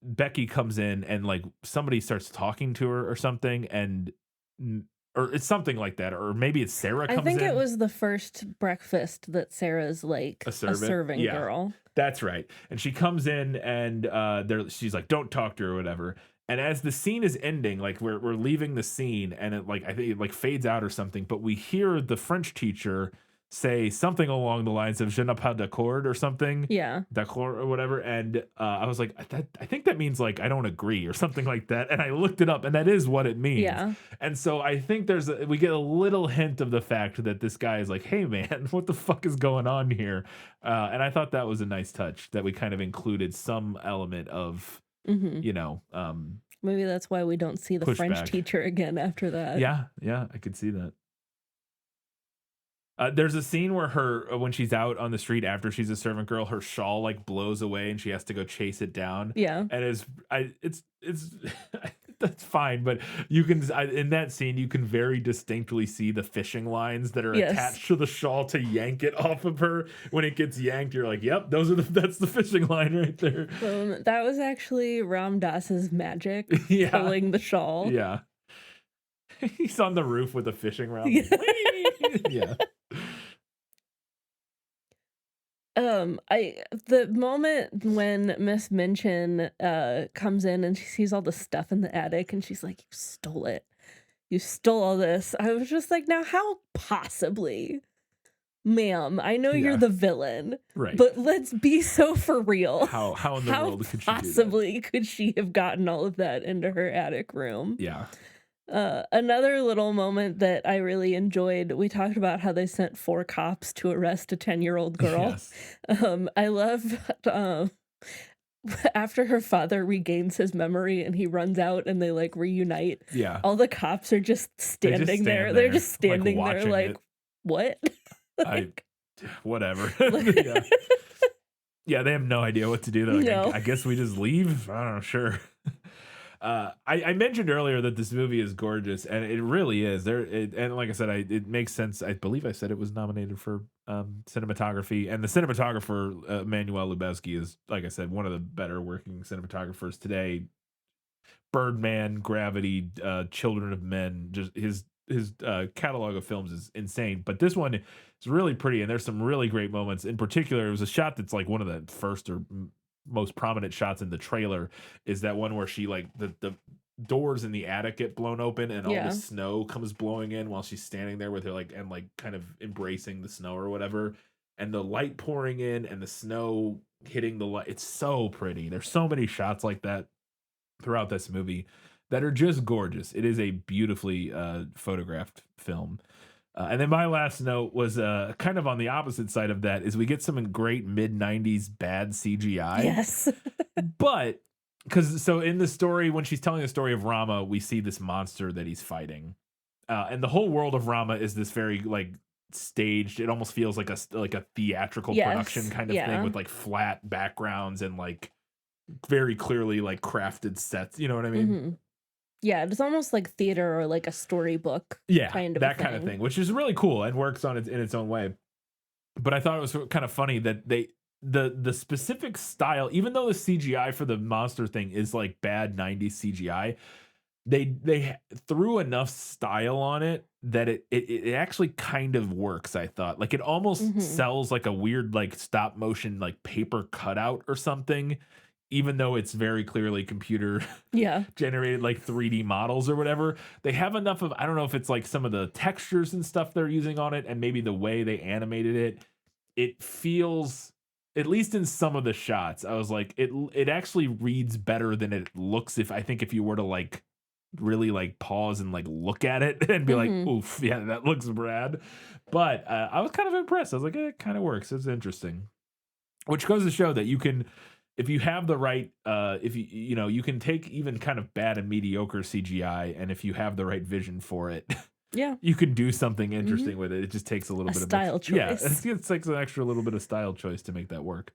A: Becky comes in and like somebody starts talking to her or something, and or it's something like that, or maybe it's Sarah comes in.
B: I think it was the first breakfast that Sarah's like a serving girl.
A: That's right. And she comes in and she's like, don't talk to her or whatever. And as the scene is ending, like we're leaving the scene and it like, I think it like fades out or something, but we hear the French teacher say something along the lines of "Je n'ai pas d'accord" or something.
B: Yeah.
A: D'accord or whatever. And I was like, I think that means like, I don't agree or something like that. And I looked it up and that is what it means.
B: Yeah.
A: And so I think we get a little hint of the fact that this guy is like, hey man, what the fuck is going on here? And I thought that was a nice touch that we kind of included some element of,
B: maybe that's why we don't see the French
A: pushback.
B: teacher again after that.
A: Yeah, I could see that. There's a scene where when she's out on the street after she's a servant girl, her shawl like blows away and she has to go chase it down.
B: Yeah.
A: And it's That's fine, but you can in that scene you can very distinctly see the fishing lines that are
B: Yes.
A: attached to the shawl to yank it off of her. When it gets yanked, you're like, "Yep, that's the fishing line right there."
B: That was actually Ram Dass's magic,
A: Yeah.
B: pulling the shawl.
A: Yeah, he's on the roof with a fishing rod.
B: Yeah.
A: Yeah.
B: The moment when Miss Minchin comes in and she sees all the stuff in the attic and she's like, "You stole it. You stole all this." I was just like, now how possibly? Ma'am, I know you're
A: Yeah.
B: the villain,
A: Right.
B: but let's be so for real.
A: How in the world could she do that?
B: Possibly could she have gotten all of that into her attic room?
A: Yeah.
B: Another little moment that I really enjoyed, we talked about how they sent 4 cops to arrest a 10-year-old girl.
A: Yes.
B: I love after her father regains his memory and he runs out and they like reunite.
A: Yeah.
B: All the cops are just standing
A: stand
B: there.
A: there,
B: They're just
A: like,
B: standing there
A: watching
B: like,
A: it.
B: what?
A: Whatever. Yeah. Yeah, they have no idea what to do. They're like,
B: No.
A: I guess we just leave. I don't know. Sure. I mentioned earlier that this movie is gorgeous, and it really is. And like I said, it makes sense. I believe I said it was nominated for cinematography, and the cinematographer Manuel Lubezki is, like I said, one of the better working cinematographers today. Birdman, Gravity, Children of Men, just his catalog of films is insane. But this one is really pretty, and there's some really great moments. In particular, it was a shot that's like one of the first or most prominent shots in the trailer. Is that one where she like the doors in the attic get blown open and all
B: Yeah.
A: the snow comes blowing in while she's standing there with her like kind of embracing the snow or whatever, and the light pouring in and the snow hitting the light. It's so pretty. There's so many shots like that throughout this movie that are just gorgeous. It is a beautifully photographed film. And then my last note was kind of on the opposite side of that, is we get some great mid-90s bad CGI.
B: Yes.
A: But so in the story, when she's telling the story of Rama, we see this monster that he's fighting. And the whole world of Rama is this very like staged. It almost feels like a theatrical
B: Yes,
A: production kind of
B: yeah.
A: thing with like flat backgrounds and like very clearly like crafted sets. You know what I mean?
B: Mhm. Yeah, it's almost like theater or like a storybook.
A: Yeah,
B: kind of
A: that kind of thing, which is really cool and works on it in its own way. But I thought it was kind of funny that the specific style, even though the CGI for the monster thing is like bad 90s CGI, they threw enough style on it that it actually kind of works. I thought like it almost sells like a weird like stop motion like paper cutout or something, even though it's very clearly computer
B: Yeah.
A: generated like 3D models or whatever. They have enough of, I don't know if it's like some of the textures and stuff they're using on it and maybe the way they animated it feels, at least in some of the shots, I was like, it actually reads better than it looks. If you were to like really like pause and like look at it and be like, oof, yeah, that looks rad. But I was kind of impressed. I was like, it kind of works. It's interesting. Which goes to show that you can, if you have the right, if you can take even kind of bad and mediocre CGI, and if you have the right vision for it,
B: Yeah.
A: you can do something interesting with it. It just takes a little bit
B: style
A: of yeah,
B: choice.
A: it takes an extra little bit of style choice to make that work.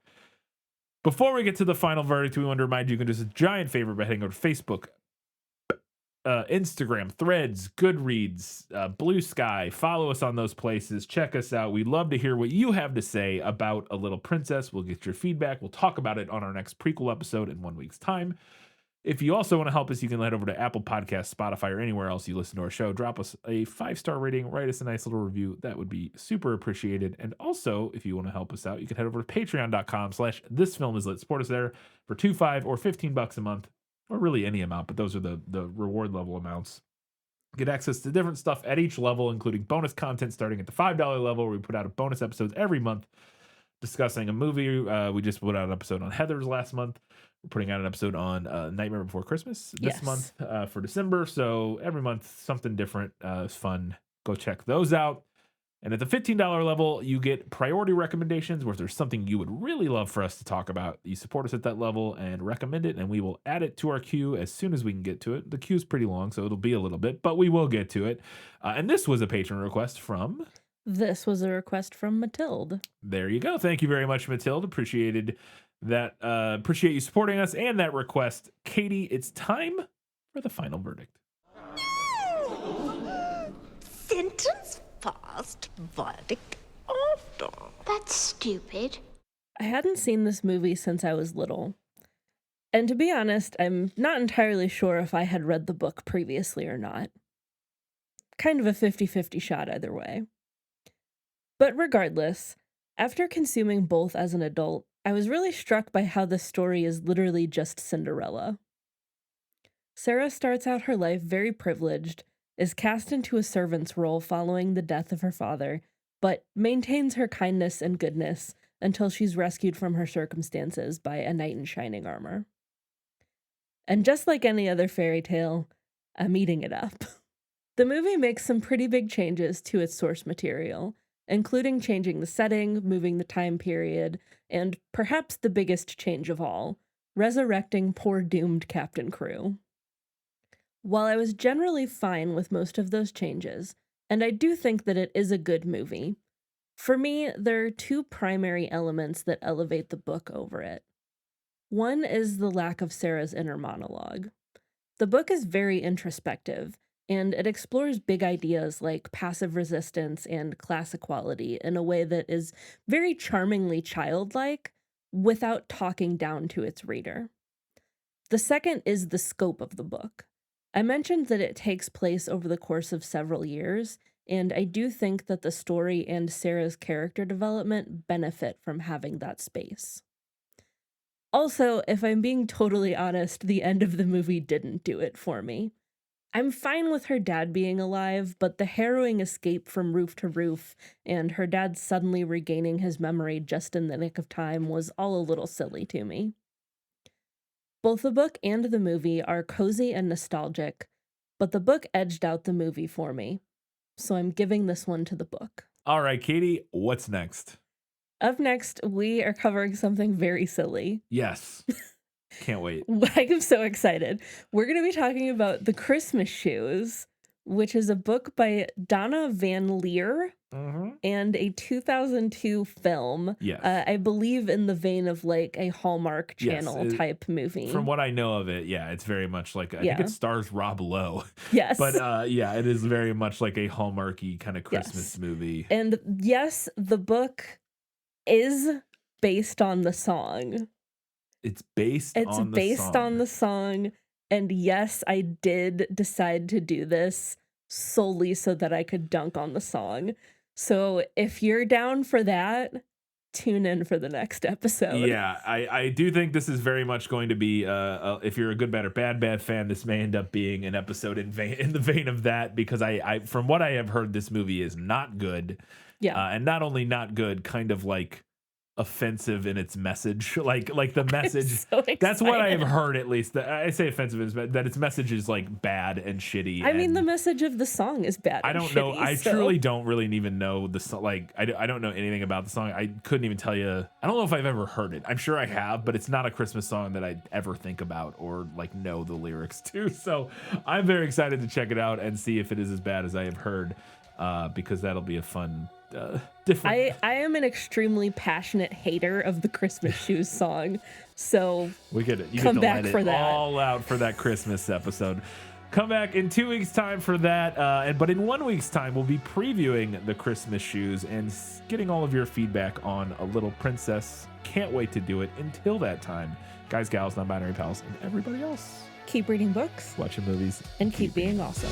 A: Before we get to the final verdict, we want to remind you can do us a giant favor by heading over to Facebook, Instagram, Threads, Goodreads, Blue Sky. Follow us on those places. Check us out. We'd love to hear what you have to say about A Little Princess. We'll get your feedback. We'll talk about it on our next prequel episode in 1 week's time. If you also want to help us, you can head over to Apple Podcasts, Spotify, or anywhere else you listen to our show. Drop us a 5-star rating. Write us a nice little review. That would be super appreciated. And also, if you want to help us out, you can head over to patreon.com/thisfilmislit. Support us there for $2, $5, or $15 a month, or really any amount, but those are the reward level amounts. Get access to different stuff at each level, including bonus content starting at the $5 level, where we put out a bonus episodes every month discussing a movie. We just put out an episode on Heathers last month. We're putting out an episode on Nightmare Before Christmas this month for December. So every month, something different is fun. Go check those out. And at the $15 level, you get priority recommendations, where if there's something you would really love for us to talk about, you support us at that level and recommend it, and we will add it to our queue as soon as we can get to it. The queue's pretty long, so it'll be a little bit, but we will get to it. And this was a patron request from...
B: This was a request from Matilde.
A: There you go. Thank you very much, Matilde. Appreciated that. Appreciate you supporting us and that request. Katie, it's time for the final verdict.
I: Sentence fast, verdict after.
E: That's stupid.
B: I hadn't seen this movie since I was little. And to be honest, I'm not entirely sure if I had read the book previously or not. Kind of a 50-50 shot either way. But regardless, after consuming both as an adult, I was really struck by how the story is literally just Cinderella. Sarah starts out her life very privileged, is cast into a servant's role following the death of her father, but maintains her kindness and goodness until she's rescued from her circumstances by a knight in shining armor. And just like any other fairy tale, I'm eating it up. The movie makes some pretty big changes to its source material, including changing the setting, moving the time period, and perhaps the biggest change of all, resurrecting poor doomed Captain Crew. While I was generally fine with most of those changes, and I do think that it is a good movie, for me, there are two primary elements that elevate the book over it. One is the lack of Sarah's inner monologue. The book is very introspective, and it explores big ideas like passive resistance and class equality in a way that is very charmingly childlike without talking down to its reader. The second is the scope of the book. I mentioned that it takes place over the course of several years, and I do think that the story and Sarah's character development benefit from having that space. Also, if I'm being totally honest, the end of the movie didn't do it for me. I'm fine with her dad being alive, but the harrowing escape from roof to roof and her dad suddenly regaining his memory just in the nick of time was all a little silly to me. Both the book and the movie are cozy and nostalgic, but the book edged out the movie for me, so I'm giving this one to the book.
A: All right, Katie, what's next?
B: Up next, we are covering something very silly.
A: Yes. Can't wait.
B: I am so excited. We're going to be talking about The Christmas Shoes, which is a book by Donna Van Leer and a 2002 film.
A: Yes.
B: I believe in the vein of like a Hallmark Channel type movie.
A: From what I know of it, yeah, it's very much like, I think it stars Rob Lowe.
B: Yes.
A: But yeah, it is very much like a Hallmarky kind of Christmas movie.
B: And yes, the book is based on the song.
A: It's based on the song.
B: And yes, I did decide to do this solely so that I could dunk on the song. So if you're down for that, tune in for the next episode.
A: Yeah, I do think this is very much going to be, if you're a good, bad, or bad fan, this may end up being an episode in the vein of that, because I from what I have heard, this movie is not good.
B: Yeah.
A: And not only not good, kind of like offensive in its message, like the message.
B: So
A: that's what I have heard, at least. I say offensive, that its message is like bad and shitty.
B: I mean, the message of the song is bad.
A: I don't know. I truly don't really even know the song. Like, I don't know anything about the song. I couldn't even tell you. I don't know if I've ever heard it. I'm sure I have, but it's not a Christmas song that I ever think about or like know the lyrics to. So I'm very excited to check it out and see if it is as bad as I have heard, because that'll be a fun. Different.
B: I am an extremely passionate hater of the Christmas Shoes song, so
A: you get
B: come
A: to
B: back
A: let
B: for
A: it
B: that.
A: all out for that Christmas episode. Come back in 2 weeks' time for that, but in 1 week's time we'll be previewing the Christmas Shoes and getting all of your feedback on A Little Princess. Can't wait to do it. Until that time, guys, gals, non-binary pals, and everybody else,
B: Keep reading books,
A: watching movies,
B: and keep being awesome.